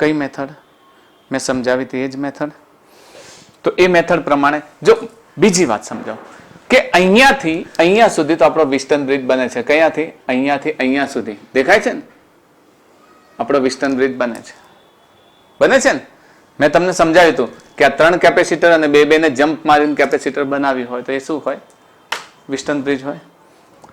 કઈ મેથડ? મેં સમજાવી હતી એ જ મેથડ. તો એ મેથડ પ્રમાણે જો બીજી વાત સમજાવો કે અહીંયાથી અહીંયા સુધી તો આપણો વિસ્ટન બ્રિજ બને છે. કયાથી? અહીંયાથી અહીંયા સુધી દેખાય છે ને આપણો વિસ્ટન બ્રિજ બને છે ને. મેં તમને સમજાવ્યું હતું કે આ 3 કેપેસિટર અને બે ને જમ્પ મારીને કેપેસિટર બનાવી હોય તો એ શું હોય? વિસ્ટન બ્રિજ હોય.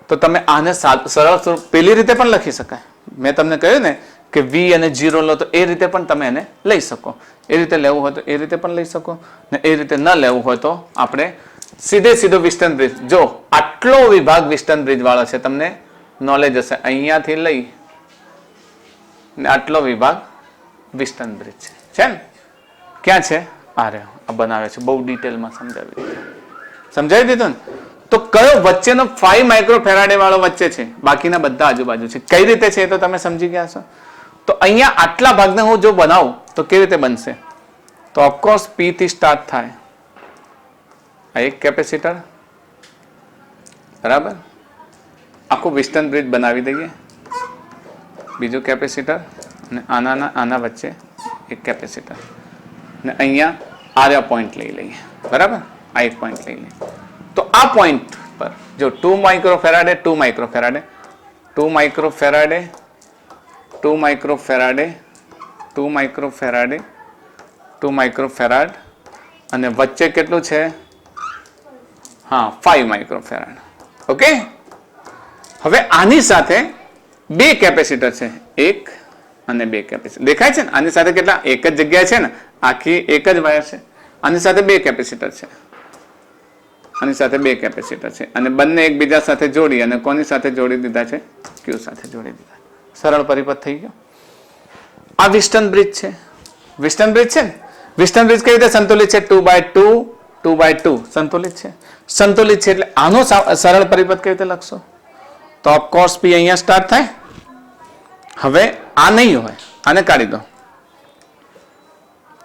તો તમે આને સરળ સ્વરૂપ પેલી રીતે પણ લખી શકાય. મેં તમને કહ્યું ને કે V અને 0 લો તો એ રીતે પણ તમે એને લઈ શકો. એ રીતે લેવું હોય તો એ રીતે પણ લઈ શકો ને એ રીતે ન લેવું હોય તો આપણે સીધો વિસ્ટન બ્રિજ. જો આટલો વિભાગ વિસ્ટન બ્રિજ વાળો છે તમને નોલેજ હશે. અહીંયાથી લઈ ને આટલો વિભાગ વિસ્ટન બ્રિજ છે ને ક્યાં છે? આ બનાવે છે. બહુ ડિટેલમાં સમજાવી દીધું ને. તો કયો વચ્ચેનો 5 માઇક્રોફેરાડે વાળો વચ્ચે છે, બાકીના બધા આજુબાજુ છે. કઈ રીતે છે તો તમે સમજી ગયા છો. તો અહીંયા આટલા ભાગને હું જો બનાવું તો કેવી રીતે બનશે? તો ઓફકોર્સ P થી સ્ટાર્ટ થાય. આ એક કેપેસિટર, બરાબર, આખું વિસ્ટન બ્રિજ બનાવી દઈએ. બીજું કેપેસિટર અને આના વચ્ચે એક કેપેસિટર ને અહીંયા આ પોઈન્ટ લઈ લઈએ, બરાબર? આ એક પોઈન્ટ લઈ લઈએ. તો આ પોઈન્ટ પર જો 2 માઇક્રોફેરાડે 2 માઇક્રોફેરાડે 2 માઇક્રોફેરાડે 2 માઇક્રોફેરાડે 2 માઇક્રોફેરાડે 2 માઇક્રોફેરાડ અને વચ્ચે કેટલું છે? હા, 5 માઇક્રોફેરાડ. ઓકે, હવે આની સાથે બે કેપેસિટર છે, એક અને બે કેપેસિટર દેખાય છે ને? આની સાથે કેટલા? એક જ જગ્યા છે ને, આખી એક જ વાયર છે. આની સાથે બે કેપેસિટર છે, આની સાથે બે કેપેસિટર છે અને બંને એકબીજા સાથે જોડી અને કોની સાથે જોડી દીધા છે? ક્યુ સાથે જોડી દીધા. સરળ પરિપથ થઈ ગયો. આ વિસ્ટન બ્રિજ છે. વિસ્ટન બ્રિજ છે ને? વિસ્ટન બ્રિજ કેવી રીતે સંતુલિત છે? 2/2 2/2 સંતુલિત છે. સંતુલિત છે એટલે આનો સરળ પરિપથ કેવી રીતે લખશો? તો ઓફકોર્સ P અહીંયા સ્ટાર્ટ થાય. હવે આ નહીં હોય, આને કાઢી દો.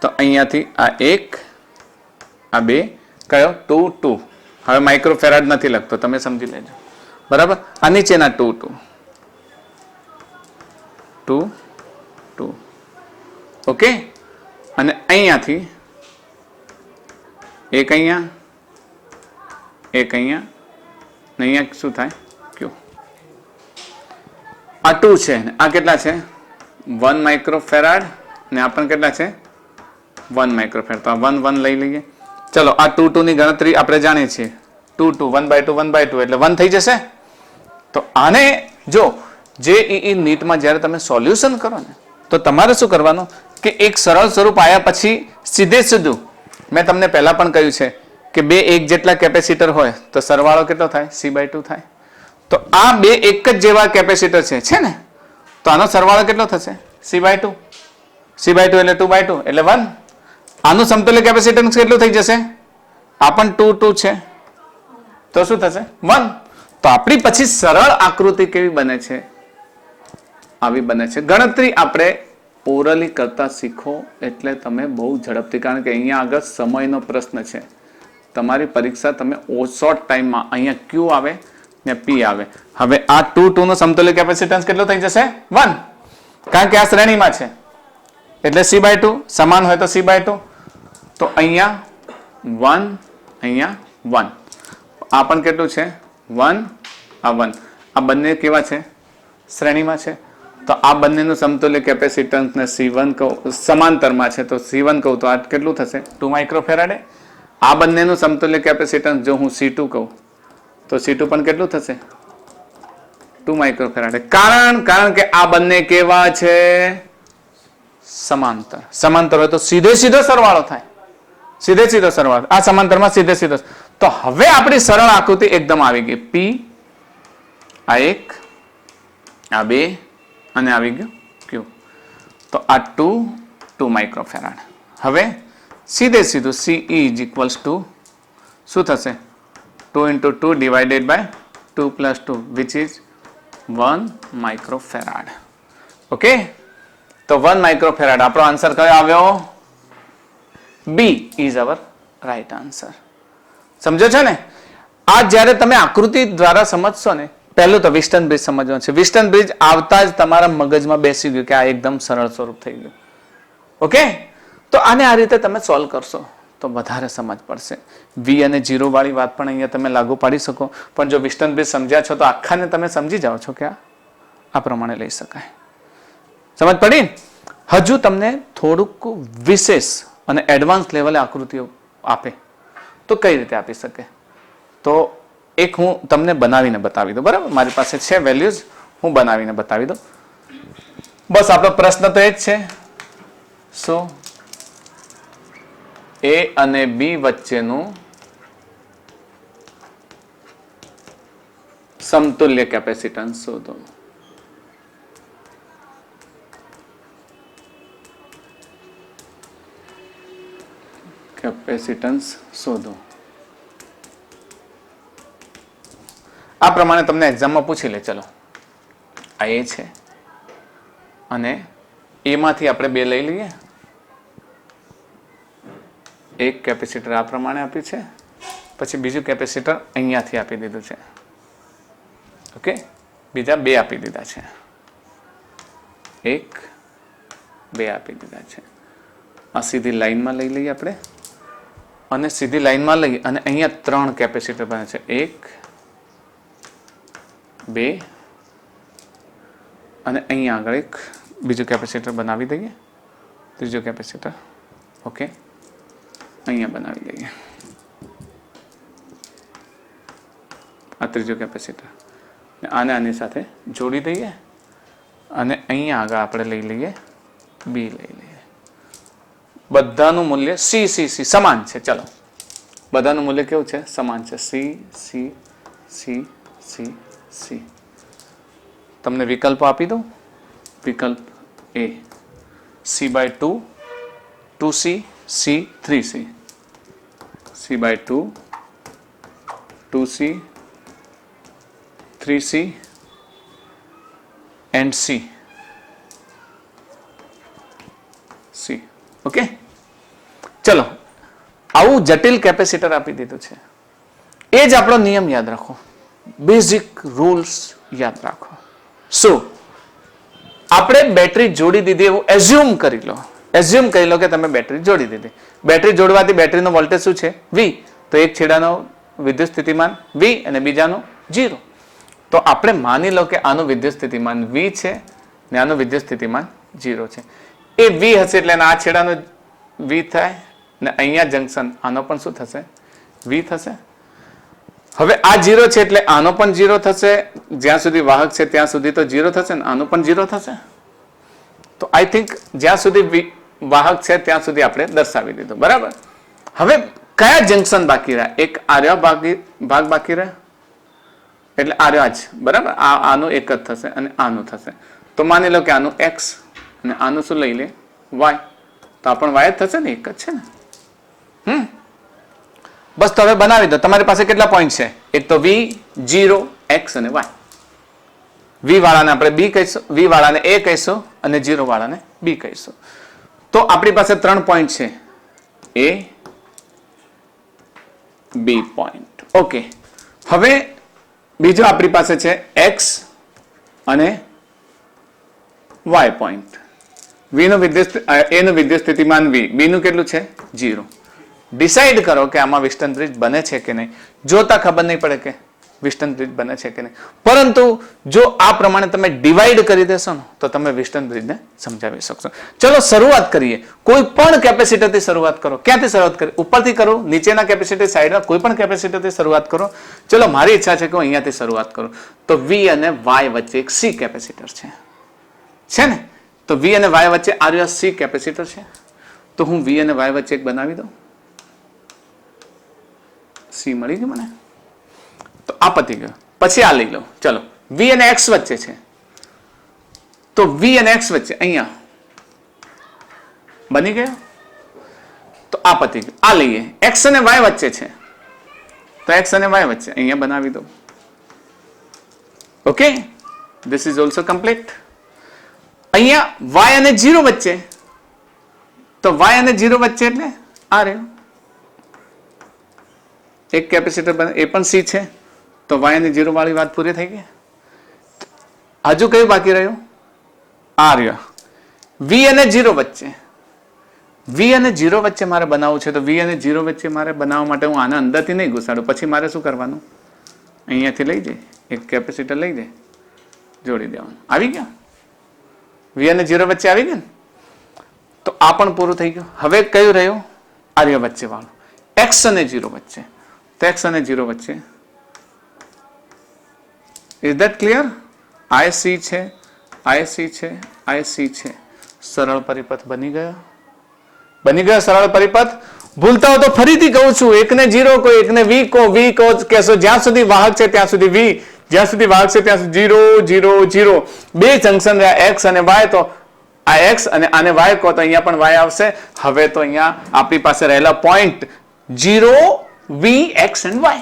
તો અહીંયાથી આ એક, આ બે, કયો? 2 2. હવે માઇક્રોફેરાડ નથી લખતો, તમે સમજી લેજો, બરાબર? આ નીચેના 2 2 2. ઓકે, અને અહીંયાથી એક અહીંયા, એક અહીંયા, ને અહીંયા શું થાય? ક્યુ. આ 2 છે ને આ કેટલા છે? 1 માઇક્રોફેરાડ ને આ પણ કેટલા છે? 1 માઇક્રોફેરાડ. તો આ 1 1 લઈ લઈએ. ચલો, આ 2 2 ની ગણતરી આપણે જાણીએ છીએ. 2 2 1/2 1/2 એટલે 1 થઈ જશે. તો આને જો JEE નીટમાં જ્યારે તમે સોલ્યુશન કરો ને તો તમારે શું કરવાનું કે એક સરળ સ્વરૂપ આવ્યા પછી સીધે સીધું મેં તમને પહેલા પણ કહ્યું છે કે બે એક જેટલા કેપેસિટર હોય તો સરવાળો કેટલો થાય? C/2 થાય. તો આ બે એક જ જેવા કેપેસિટર છે ને, તો આનો સરવાળો કેટલો થશે? C/2. C/2 એટલે 2/2 એટલે 1. આનું સમતુલ્ય કેપેસિટન્સ કેટલું થઈ જશે? આ પણ 2 2 છે તો શું થશે? 1. તો આપણી પછી સરળ આકૃતિ કેવી બને છે? આવી બને છે. ગણતરી આપણે ઓરલી કરતા શીખો એટલે તમે બહુ ઝડપથી, કારણ કે અહીંયા આગળ સમયનો પ્રશ્ન છે. તમારી પરીક્ષા તમે શોર્ટ ટાઈમમાં અહીંયા Q આવે ને P આવે. હવે આ 2 2 નો સમતુલ્ય કેપેસિટન્સ કેટલો થઈ જશે? 1. કારણ કે આ શ્રેણીમાં છે એટલે C/2 સમાન હોય તો C/2. તો અહીંયા 1, અહીંયા 1. આ પણ કેટલું છે? 1, આ 1. આ બંને કેવા છે? શ્રેણીમાં છે. તો આ બંનેનું સમતુલ્ય કેપેસિટન્સ ને C1 કહું, સમાંતરમાં છે તો C1 કહું તો આ કેટલું થશે? 2 માઇક્રોફેરાડે. આ બંનેનું સમતુલ્ય કેપેસિટન્સ જો હું C2 કહું તો C2 પણ કેટલું થશે? 2 માઇક્રોફેરાડે. કારણ કે આ બંને કેવા છે? સમાંતર. સમાંતર હોય તો સીધે સીધો સરવાળો થાય. સીધે સીધો સરવાળો. આ સમાંતરમાં સીધે સીધો. તો હવે આપણી સરળ આકૃતિ એકદમ આવી ગઈ. P, આ એક, આ બે અને આવી ગયું Q. તો આ 2 માઇક્રોફેરાડ. હવે સીધે સીધું CE is equals to શું થશે? 2 into 2 divided by 2 plus 2 which is 1 microfarad. Okay, તો 1 માઇક્રોફેરાડ આપણો આન્સર કયો આવ્યો? B is our right answer. સમજો છો ને? આ જ્યારે તમે આકૃતિ દ્વારા સમજશો ને, પહેલું તો વિસ્ટન બ્રિજ સમજવાનું છે. વિસ્ટન બ્રિજ આવતા જ તમારા મગજમાં બેસી ગયું કે આ એકદમ સરળ સ્વરૂપ થઈ ગયું. ઓકે, તો આને આ રીતે તમે સોલ્વ કરશો તો વધારે સમજ પડશે. V અને 0 વાળી વાત પણ અહીંયા તમે લાગુ પાડી શકો, પણ જો વિસ્ટન બ્રિજ સમજ્યા છો તો આખાને તમે સમજી જાઓ છો કે આ પ્રમાણે લઈ શકાય. સમજ પડી? હજુ તમને થોડુંક વિશેષ અને એડવાન્સ લેવલે આકૃતિઓ આપે તો કઈ રીતે આપી શકે? તો એક હું તમને બનાવીને બતાવી દઉં, બરાબર? મારી પાસે છે વેલ્યુઝ, હું બનાવીને બતાવી દઉં. બસ આપણો પ્રશ્ન તો એ જ છે, શું A અને B વચ્ચેનું સમતુલ્ય કેપેસિટન્સ શોધો. કેપેસિટન્સ શોધો. આ પ્રમાણે તમને એક્ઝામમાં પૂછી લે. ચલો, આ A છે અને A માંથી આપણે બે લઈ લઈએ. એક કેપેસિટર આ પ્રમાણે આપ્યું છે, પછી બીજું કેપેસિટર અહીંયાથી આપી દીધું છે. ઓકે, બીજા બે આપી દીધા છે, એક 2 આપી દીધા છે. આ સીધી લાઈનમાં લઈ લઈએ આપણે અને સીધી લાઈનમાં લઈ અને અહીંયા 3 કેપેસિટર બને છે. 1 2 અને અહીંયા આગળ એક બીજું કેપેસિટર બનાવી દઈએ. ત્રીજો કેપેસિટર ઓકે અહીંયા બનાવી દઈએ. આ ત્રીજો કેપેસિટર આને આની સાથે જોડી દઈએ અને અહીંયા આગળ આપણે લઈ લઈએ બી લઈ લઈએ. બધાનું મૂલ્ય સી સી સી સમાન છે. ચલો બધાનું મૂલ્ય કેવું છે? સમાન છે. C C C C C. તમને વિકલ્પો આપી દઉં. વિકલ્પ એ C/2 2C C 3C C/2 2C 3C and C okay. ચલો આવું જટિલ કેપેસિટર આપી દીધું છે. એ જ આપણો નિયમ યાદ રાખો. બેઝિક રૂલ્સ યાદ રાખો. શું આપણે બેટરી જોડી દીધી એવું એઝ્યુમ કરી લો. એઝ્યુમ કરી લો કે તમે બેટરી જોડી દીધી. બેટરી જોડવાથી બેટરીનો વોલ્ટેજ શું છે? V. તો એક છેડાનો વિદ્યુત સ્થિતિમાન V અને બીજાનો 0. તો આપણે માની લો કે આનું વિદ્યુત સ્થિતિમાન V છે ને આનું વિદ્યુત સ્થિતિમાન 0 છે. એ V હશે એટલે આ છેડાનો V થાય ને અહીંયા જંકશન આનો પણ શું થશે? V થશે. હવે આ 0 છે એટલે આનો પણ 0 થશે. જ્યાં સુધી વાહક છે ત્યાં સુધી તો 0 થશે ને આનો પણ 0 થશે. તો આઈ થિંક જ્યાં સુધી વાહક છે ત્યાં સુધી આપણે દર્શાવી દીધું. બરાબર. હવે કયા જંકશન બાકી રહ્યા? એક આર્યો ભાગ બાકી રહ્યા એટલે આર્યો જ. બરાબર. આનું એક જ થશે અને આનું થશે. તો માની લો કે આનું x અને આનું શું લઈ લે? y. તો આ પણ y જ થશે ને? એક જ છે ને. બસ તો હવે બનાવી દો. તમારી પાસે કેટલા પોઈન્ટ છે? એક તો V 0 x અને y. V વાળાને આપણે b કહીશું, V વાળાને a કહીશું અને 0 વાળાને b કહીશું. તો આપણી પાસે 3 પોઈન્ટ છે. a b point. ઓકે. હવે બીજો આપણી પાસે છે x અને y પોઈન્ટ. a નું વિદ્યુત સ્થિતિમાન V, b નું કેટલું છે? 0. ડિસાઈડ કરો કે આમાં વિસ્ટન બ્રિજ બને છે કે નહીં. જોતા ખબર નહીં પડે કે વિસ્ટન બ્રિજ બને છે કે નહીં. પરંતુ જો આ પ્રમાણે તમે ડિવાઈડ કરી દેશો ને તો તમે વિસ્ટન બ્રિજને સમજાવી શકશો. ચલો શરૂઆત કરીએ. કોઈ પણ કેપેસિટરથી શરૂઆત કરો. ક્યાંથી શરૂઆત કરી? ઉપરથી કરો, નીચેના કેપેસિટર સાઈડમાં કોઈ પણ કેપેસિટરથી શરૂઆત કરો. ચલો મારી ઈચ્છા છે કે હું અહીંયાથી શરૂઆત કરું. તો V અને Y વચ્ચે એક C કેપેસિટર છે ને? તો V અને Y વચ્ચે આ C કેપેસિટર છે. તો હું V અને Y વચ્ચે એક બનાવી દઉં. C મળી ગયું મને. તો આ પતી ગયો. પછી આ લઈ લો. ચલો V અને X વચ્ચે છે. તો V અને X વચ્ચે અહીંયા બની ગયો. તો આ પતી ગયું. આ લઈએ. X અને Y વચ્ચે છે. તો X અને Y વચ્ચે અહીંયા બનાવી દો. Okay. This is also complete. અહીંયા y અને 0 વચ્ચે. તો y અને 0 વચ્ચે એટલે આ રહ્યું એક કેપેસિટર બને. એ પણ C છે. તો y અને 0 વાળી વાત પૂરી થઈ ગઈ. હજુ કયું બાકી રહ્યું? આ રહ્યો V અને 0 વચ્ચે. V અને 0 વચ્ચે મારે બનાવવું છે. તો V અને 0 વચ્ચે મારે બનાવવા માટે હું આના અંદરથી નહીં ઘુસાડું. પછી મારે શું કરવાનું? અહીંયાથી લઈ જાય એક કેપેસિટર લઈ જાય, જોડી દેવાનું. આવી ગયા. V અને 0 વચ્ચે આવી ગયા ને? તો આ પણ પૂરું થઈ ગયું. હવે કયું રહ્યું? આર્ય વચ્ચે વાળું. X અને 0 વચ્ચે. તો X અને 0 વચ્ચે. Is that clear? IC છે, IC છે, IC છે. સરળ પરિપથ બની ગયો. બની ગયો સરળ પરિપથ. ભૂલતા હો તો ફરીથી કહું છું, એકને 0 કહો, એકને V કહો, V કહો કહેશો. જ્યાં સુધી વાહક છે ત્યાં સુધી V, જ્યાં સુધી વાહક છે ત્યાં સુધી 0 0 0. બે જંકશન રહ્યા X અને Y. તો આ X અને આને Y કહો તો અહીંયા પણ Y આવશે. હવે તો અહીંયા આપણી પાસે રહેલા point 0 V X and Y.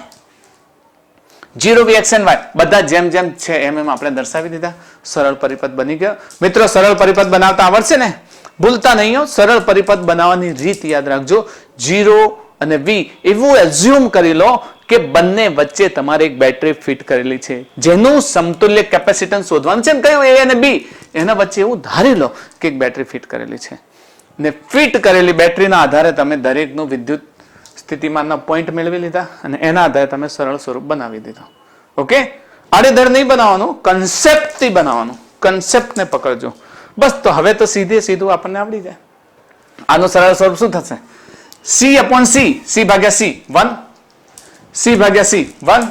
0 V X and Y બધા જેમ જેમ છે એમ એમ આપણે દર્શાવી દીધા. સરળ પરિપથ બની ગયો. મિત્રો સરળ પરિપથ બનાવતા આવડશે ને? ભૂલતા નહીં હો. સરળ પરિપથ બનાવવાની રીત યાદ રાખજો. 0 અને V એવું એઝ્યુમ કરી લો કે બંને વચ્ચે તમારે એક બેટરી ફિટ કરેલી છે જેનું સમતુલ્ય કેપેસિટન્સ શોધવાનું છે ને. કયું? A અને B. એના વચ્ચે એવું ધારી લો કે એક બેટરી ફિટ કરેલી છે ને ફિટ કરેલી બેટરીના આધારે તમે દરેકનું વિદ્યુત સ્થિતિમાનના પોઈન્ટ મેળવી લીધા અને એના આધારે તમે સરળ સ્વરૂપ બનાવી દીધો. ઓકે, આડેધડ નહીં બનાવવાનું, કન્સેપ્ટથી બનાવવાનું. કન્સેપ્ટને પકડજો બસ. તો હવે તો સીધું આપણને આવડી જાય. આનું સરળ સ્વરૂપ શું થશે? C/C, C/C1.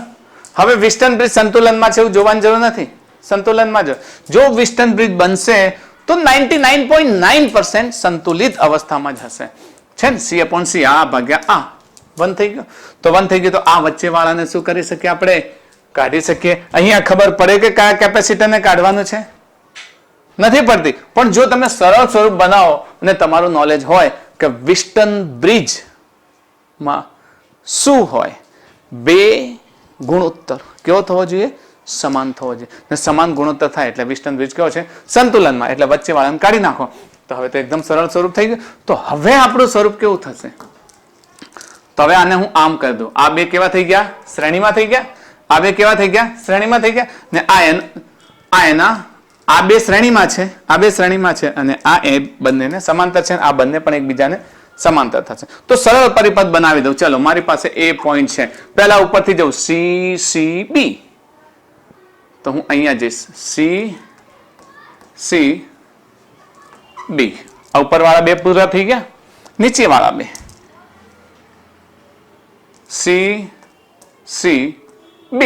હવે વિસ્ટન બ્રિજ સંતુલનમાં છે એવું જોવાની જરૂર નથી. સંતુલનમાં જો વિસ્ટન બ્રિજ બનશે તો 99.9% સંતુલિત અવસ્થામાં જ હશે. છે ને? C/C આ ભાગ્યા આ 1 થઈ ગયો. તો 1 થઈ ગયો તો આ વચ્ચે વાળાને શું કરી શકીએ આપણે? કાઢી શકીએ. અહીંયા ખબર પડે કે કયા કેપેસિટરને કાઢવાનું છે? નથી પડતી. પણ જો તમે સરળ સ્વરૂપ બનાવો અને તમારું નોલેજ હોય કે વિસ્ટન બ્રિજમાં શું હોય, બે ગુણોત્તર કેવો થવો જોઈએ? સમાન થવો જોઈએ. ને સમાન ગુણોત્તર થાય એટલે વિસ્ટન બ્રિજ કેવો છે? સંતુલનમાં. એટલે વચ્ચે વાળાને કાઢી નાખો. તો હવે તો એકદમ સરળ સ્વરૂપ થઈ ગયું. તો હવે આપણું સ્વરૂપ કેવું થશે? તો હવે આને હું આમ કરી દઉં. આ બે કેવા થઈ ગયા? શ્રેણીમાં થઈ ગયા. આ બે કેવા થઈ ગયા? શ્રેણીમાં થઈ ગયા. ને આ બે શ્રેણીમાં છે, આ બે શ્રેણીમાં છે અને આ એ બંનેને સમાંતર છે. આ બંને પણ એકબીજાને સમાંતર થશે. તો સરળ પરિપથ બનાવી દઉં. ચલો, મારી પાસે એ પોઈન્ટ છે. પહેલા ઉપરથી જવું CCB. તો હું અહીંયા જઈશ CCB. આ ઉપરવાળા બે પૂરા થઈ ગયા. નીચેવાળા બે CCB.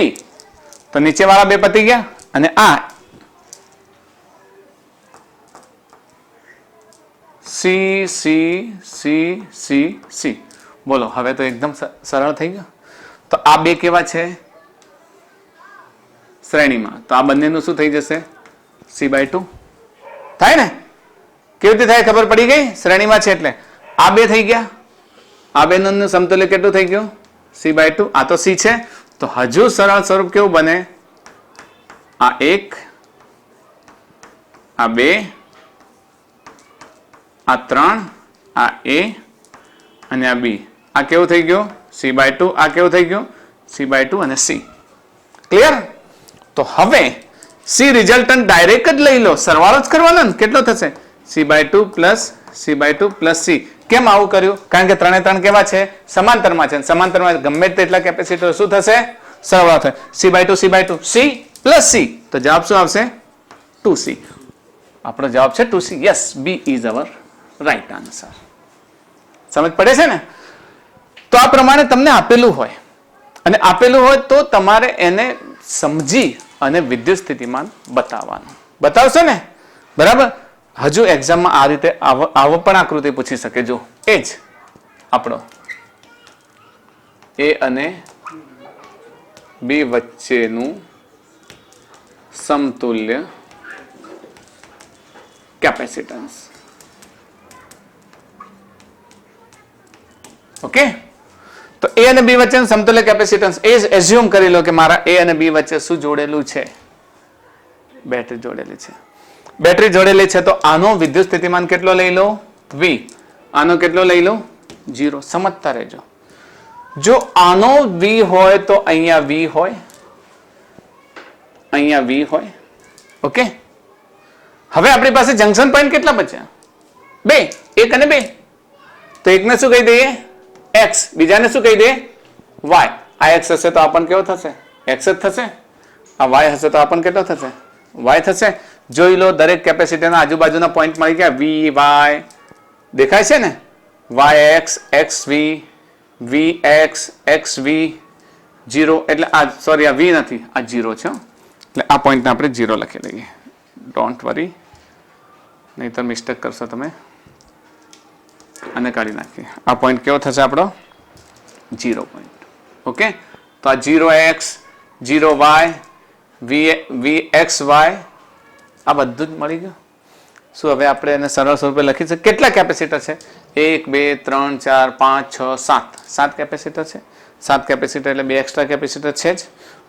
તો નીચેવાળા બે પતી ગયા અને આ C. બોલો, હવે તો એકદમ સરળ થઈ ગયો. તો આ બે કેવા છે? શ્રેણીમાં. તો આ બંનેનું શું થઈ જશે? C/2 થાય ને? કેવી રીતે થાય ખબર પડી ગઈ? શ્રેણીમાં છે એટલે આ બે થઈ ગયા. આ બેનું સમતુલ્ય કેટલું થઈ ગયું? C/2. આ તો C છે. તો હજુ સરળ સ્વરૂપ કેવું બને? આ 1, આ 2, આ 3, આ A અને આ B. આ કેવું થઈ ગયું? C/2. આ કેવું થઈ ગયું? C/2 અને C. ક્લિયર? તો હવે C રિઝલ્ટન્ટ ડાયરેક્ટ જ લઈ લો. સરવાળો જ કરવાનો ને. કેટલો થશે? C/2 plus C. કેમ આવું કર્યું? કારણ કે 3 3 કેવા છે? સમાંતરમાં છે. સમાંતરમાં ગમે તેટલા કેપેસિટર શું થશે? સરવાળો થશે. C/2 C plus C. તો જવાબ શું આવશે? 2C. આપણો જવાબ છે 2C. Yes, B is our right answer. સમજ પડે છે ને? તો આ પ્રમાણે તમને આપેલું હોય અને આપેલું હોય તો તમારે એને સમજી અને વિદ્યુત સ્થિતિમાન બતાવવાનું. બતાવશો ને? બરાબર. હજુ એક્ઝામમાં આ રીતે આવો પણ આકૃતિ પૂછી શકે. જો એ જ આપણો A અને B વચ્ચેનું સમતુલ્ય કેપેસિટન્સ. ઓકે, તો A અને B વચ્ચેનું સમતુલ્ય કેપેસિટન્સ એ એઝ્યુમ કરી લો કે મારા A અને B વચ્ચે શું જોડેલું છે? બેટરી જોડેલી છે. બેટરી જોડેલી છે તો આનો વિદ્યુત સ્થિતિમાન કેટલો લઈ લો? V. આનો કેટલો લઈ લો? 0. સમજતા રહેજો. જો આનો V હોય તો અહીંયા V હોય, અહીંયા V હોય. ઓકે, હવે આપણી પાસે જંકશન પોઈન્ટ કેટલા બચ્યા? 2. 1 અને 2. તો એકને શું કહી દઈએ? X. બીજાને શું કહી દઈએ? Y. આ X હશે તો આપણને કેવો થશે? X જ થશે. આ Y હશે તો આપણને કેટલો થશે? Y થશે. જોઈ લો, દરેક કેપેસિટરના આજુબાજુના પોઈન્ટ મળી ગયા. V, Y દેખાય છે ને? YX, XV, VX, XV 0. એટલે આ સોરી, આ V નથી, આ 0 છે. એટલે આ પોઈન્ટને આપણે 0 લખી દઈએ. ડોન્ટ વરી, નહીતર મિસ્ટેક કરશો તમે. અને કાઢી નાખીએ. આ પોઈન્ટ કેવો થશે આપણો? 0 પોઈન્ટ. ઓકે, તો આ 0x, 0y, VXY આ બધું જ મળી ગયું. શું હવે આપણે એને સરળ સ્વરૂપે લખી શકીએ? કેટલા કેપેસિટર છે? 1 2 3 4 5 6 7 કેપેસિટર છે. 7 કેપેસિટર એટલે 2 એક્સ્ટ્રા કેપેસિટર છે જ.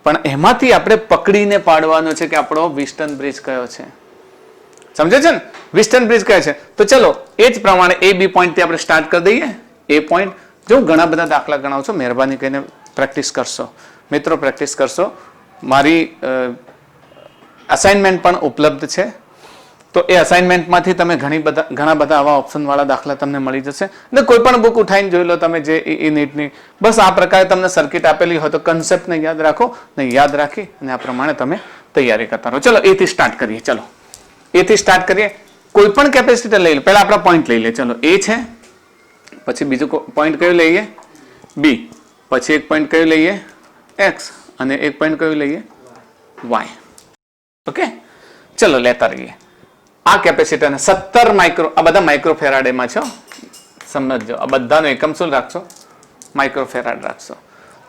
પણ એમાંથી આપણે પકડીને પાડવાનો છે કે આપણો વિસ્ટન બ્રિજ કયો છે. સમજે છે ને? વિસ્ટન બ્રિજ કયો છે. તો ચલો એ જ પ્રમાણે A B પોઈન્ટથી આપણે સ્ટાર્ટ કરી દઈએ. A પોઈન્ટ જો ઘણા બધા દાખલા ગણાવું છું, મહેરબાની કરીને પ્રેક્ટિસ કરશો મિત્રો, પ્રેક્ટિસ કરશો. મારી અસાઇનમેન્ટ પણ ઉપલબ્ધ છે તો એ અસાઇનમેન્ટમાંથી તમે ઘણા બધા આવા ઓપ્શન વાળા દાખલા તમને મળી જશે ને કોઈ પણ બુક ઉઠાઈને જોઈ લો તમે જે એ નીટની બસ આ પ્રકારે તમને સર્કિટ આપેલી હોય તો કન્સેપ્ટને યાદ રાખો ને યાદ રાખી અને આ પ્રમાણે તમે તૈયારી કરતા રહો. ચલો એ થી સ્ટાર્ટ કરીએ. ચલો એ થી સ્ટાર્ટ કરીએ. કોઈ પણ કેપેસિટર લઈ લો. પહેલા આપણા પોઈન્ટ લઈ લે. ચલો એ છે, પછી બીજું પોઈન્ટ કયું લઈએ બી, પછી એક પોઈન્ટ કયું લઈએ એક્સ અને એક પોઈન્ટ કયું લઈએ વાય. ઓકે ચલો લેતા રહીએ. આ કેપેસિટર 17 માઇક્રો, આ બધા માઇક્રોફેરાડેમાં છે, સમજજો. આ બધાનો એકમ શું રાખશો? માઇક્રોફેરાડ રાખશો.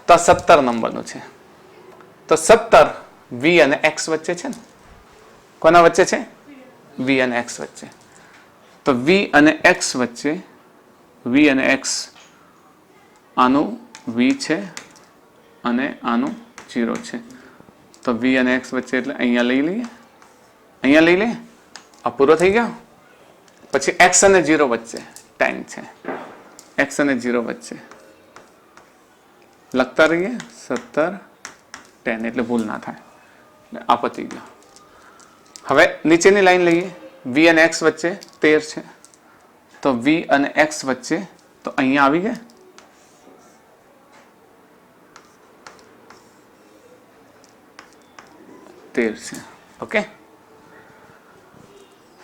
તો 17 નંબરનું છે. તો 17 વી અને એક્સ વચ્ચે છે ને? કોના વચ્ચે છે? વી અને એક્સ વચ્ચે. તો વી અને એક્સ વચ્ચે, વી અને એક્સ, આનું વી છે અને આનું 0 છે. તો વી અને એક્સ વચ્ચે એટલે અહીંયા લઈ લઈએ, અહીંયા લઈ લઈએ. આ પૂરો થઈ ગયો. પછી એક્સ અને 0 વચ્ચે 10 છે. એક્સ અને 0 વચ્ચે લખતા રહીએ 17 10 એટલે ભૂલ ના થાય. એટલે આ પતી ગયો. હવે નીચેની લાઈન લઈએ. વી અને એક્સ વચ્ચે 13 છે. તો વી અને એક્સ વચ્ચે તો અહીંયા આવી ગયા 13 છે. ઓકે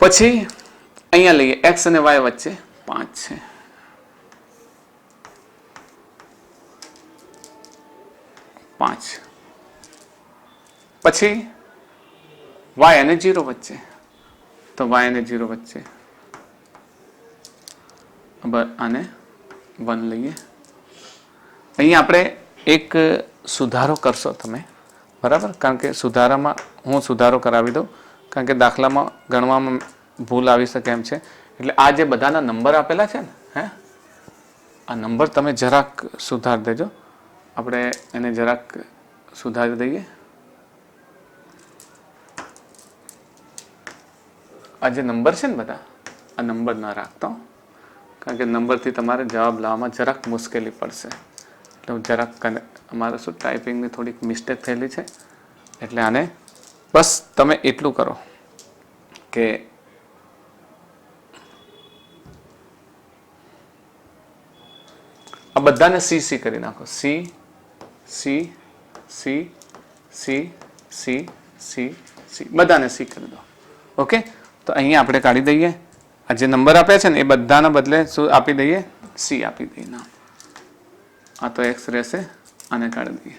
પછી અહીંયા લઈએ એક્સ અને વાય વચ્ચે 5 છે. પછી વાય અને 0 વચ્ચે, તો વાય અને 0 વચ્ચે આને 1 લઈએ. અહીંયા આપણે એક સુધારો કરશો તમે, બરાબર? કારણ કે સુધારામાં હું સુધારો કરાવી દઉં, કારણ કે દાખલામાં ગણવામાં ભૂલ આવી શકે એમ છે. એટલે આ જે બધાના નંબર આપેલા છે ને, આ નંબર તમે જરાક સુધાર દેજો. આપણે એને જરાક સુધારી દઈએ. આ જે નંબર છે ને બધા, આ નંબર ના રાખતા, કારણ કે નંબરથી તમારે જવાબ લાવવામાં જરાક મુશ્કેલી પડશે. એટલે જરાક અમારે શું ટાઈપિંગની થોડીક મિસ્ટેક થયેલી છે. એટલે આને બસ તમે એટલું કરો કે આ બધાને સી સી કરી નાખો. C C C C C C C બધાને સી કરી દો. ઓકે તો અહીંયા આપણે કાઢી દઈએ. આ જે નંબર આપ્યા છે ને એ બધાના બદલે શું આપી દઈએ? સી આપી દઈએ નામ. આ તો એક્સ રહેશે, આને કાઢી દઈએ.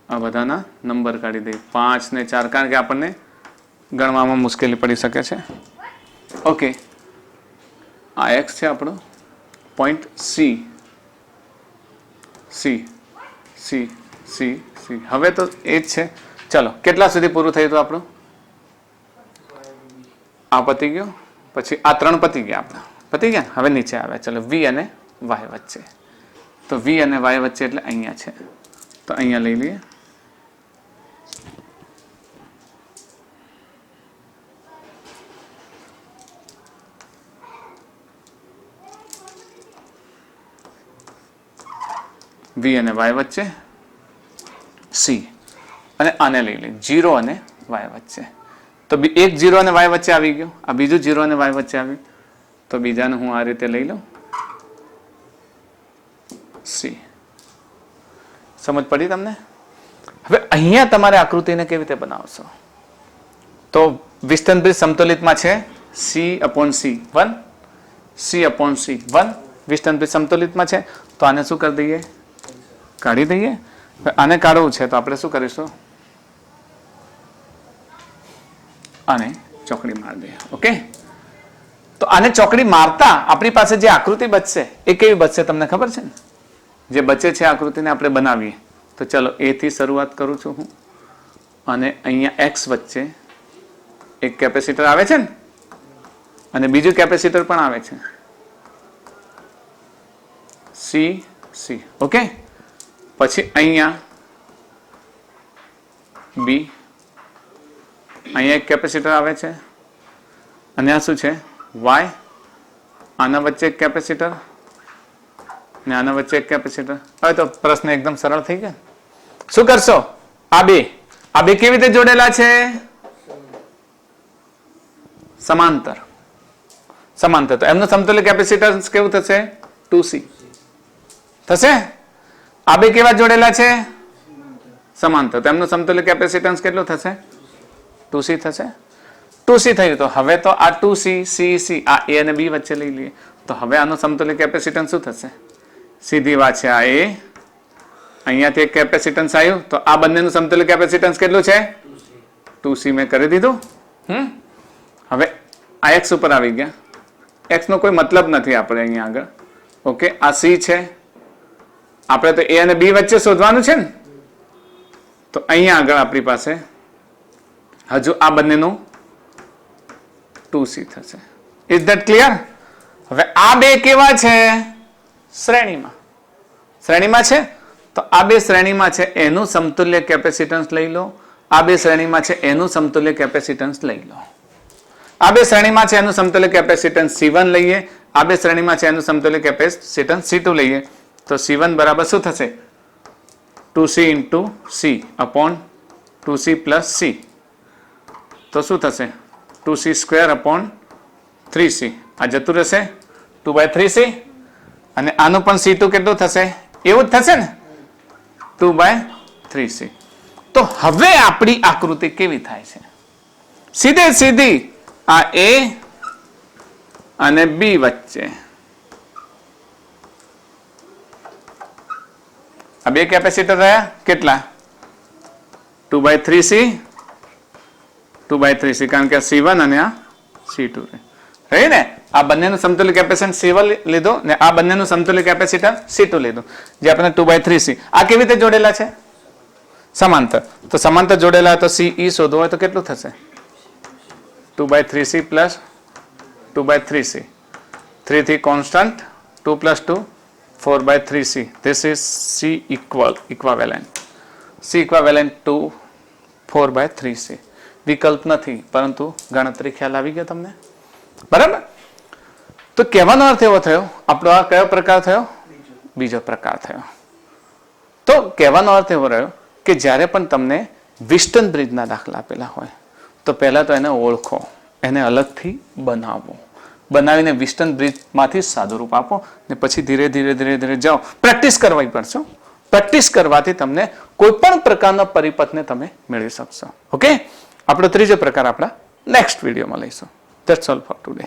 આ બધાના નંબર કાઢી દઈએ 5 ને 4, કારણ કે આપણને ગણવામાં મુશ્કેલી પડી શકે છે. ઓકે આ એક્સ છે આપણો point C C C C C. હવે તો એ જ છે. ચલો કેટલા સુધી પૂરું થયું હતું આપણું? આ પતી ગયો. પછી આ 3 પતી ગયા આપણા, પતી ગયા. હવે નીચે આવ્યા. ચલો વી અને વાય વચ્ચે. તો વી અને વાય વચ્ચે એટલે અહીંયા છે. તો અહીંયા લઈ લઈએ. વી અને વાય વચ્ચે સી, અને આને લઈ લે 0 અને વાય વચ્ચે. તો એક 0 અને વાય વચ્ચે આવી ગયો, આ બીજું 0 અને વાય વચ્ચે આવ્યું. તો બીજાને હું આ રીતે લઈ લઉં સી. સમજ પડી તમને? હવે અહીંયા તમારે આકૃતિને કેવી રીતે બનાવશો? તો વિસ્ટન બ્રિજ સમતોલિતમાં છે C/C1, C/C1. વિસ્ટન બ્રિજ સમતોલિતમાં છે. તો આને શું કરી દઈએ? કાઢી દઈએ. આને કાઢવું છે તો આપણે શું કરીશું? આને ચોકડી મારી દઈએ. ઓકે તો આને ચોકડી મારતા આપણી પાસે જે આકૃતિ બચશે એ કેવી બચશે તમને ખબર છે ને? જે બચે છે આકૃતિને આપણે બનાવીએ. તો ચલો એ થી શરૂઆત કરું છું હું. અને અહીંયા એક્સ વચ્ચે એક કેપેસિટર આવે છે ને, અને બીજું કેપેસિટર પણ આવે છે સી સી. ઓકે પછી અહીંયા બી, અહીંયા એક કેપેસિટર આવે છે, અને આ શું છે? વાય. આના વચ્ચે એક કેપેસિટર ને આના વચ્ચે એક કેપેસિટર. હવે તો પ્રશ્ન એકદમ સરળ થઈ ગયો. શું કરશો? આ બે કેવી રીતે જોડેલા છે? સમાંતર સમાંતર તો એમનું સમતુલ્ય કેપેસિટન્સ કેવું થશે 2C થશે. આ બે કેવા જોડેલા છે સમાંતર તો એમનું સમતુલ્ય કેપેસિટન્સ કેટલું થશે 2C થશે. 2C થયું તો હવે તો આ 2C C આ A અને B વચ્ચે લઈ લઈએ તો હવે આનું સમતુલ્ય કેપેસિટન્સ શું થશે સીધી વાત છે આ A અહીંયાથી એક કેપેસિટન્સ આવ્યું તો આ બંનેનું સમતુલ્ય કેપેસિટન્સ કેટલું છે 2C મેં કરી દીધું. હવે આ x ઉપર આવી ગયા x નો કોઈ મતલબ નથી આપણે અહીંયા આગળ. ઓકે આ C છે આપણે તો A અને B વચ્ચે શોધવાનું છે ને તો અહીંયા આગળ આપણી પાસે હજુ આ બંનેનું 2C થશે. Is that clear? હવે આ બે કેવા છે શ્રેણીમાં છે તો આ બે શ્રેણીમાં છે એનું સમતુલ્ય કેપેસિટન્સ લઈ લો. આ બે શ્રેણીમાં છે એનું સમતુલ્ય કેપેસિટન્સ લઈ લો. આ બે શ્રેણીમાં છે એનું સમતુલ્ય કેપેસિટન્સ C1 લઈએ. આ બે શ્રેણીમાં છે એનું સમતુલ્ય કેપેસિટન્સ C2 લઈએ તો C1 બરાબર શું થશે 2C into C upon 2C plus C તો શું થશે 2C square upon 3C આ જતું રહેશે 2/3C અને આનું પણ C2 કેટલું થશે એવું જ થશે ને 2/3C. તો હવે આપણી આકૃતિ કેવી થાય છે સીધી આ A અને B વચ્ચે આ બે કેપેસિટર રહ્યા કેટલા 2/3C કારણ કે C1 અને આ C2 રહી ને. આ બંનેનું સમતુલ્ય કેપેસિટન્સ C1 લીધો ને આ બંનેનું સમતુલ્ય કેપેસિટન્સ C2 લીધું જે આપણે 2/3C. આ કેવી રીતે જોડેલા છે સમાંતર તો સમાંતર જોડેલા તો CE શોધવું હોય તો કેટલું થશે 2/3C plus 2/3C 3 થી constant 2 plus 2 4/3C this is C equivalent to 4/3C. વિકલ્પ નથી પરંતુ ગણતરી ખ્યાલ આવી ગયો તમને બરાબર. તો કહેવાનો અર્થ એવો થયો આપણો આ કયો પ્રકાર થયો બીજો પ્રકાર થયો. તો કહેવાનો અર્થ એવો રહ્યો કે જ્યારે પણ તમને વિસ્ટન બ્રિજના દાખલા આપેલા હોય તો પહેલા તો એને ઓળખો એને અલગથી બનાવીને વિસ્ટન બ્રિજમાંથી સાદું રૂપ આપો ને પછી ધીરે ધીરે જાઓ પ્રેક્ટિસ કરવી પડશે. પ્રેક્ટિસ કરવાથી તમને કોઈ પણ પ્રકારના પરિપથને તમે મેળવી શકશો. ઓકે આપણો ત્રીજો પ્રકાર આપણા નેક્સ્ટ વિડીયોમાં લઈશું. That's all four today.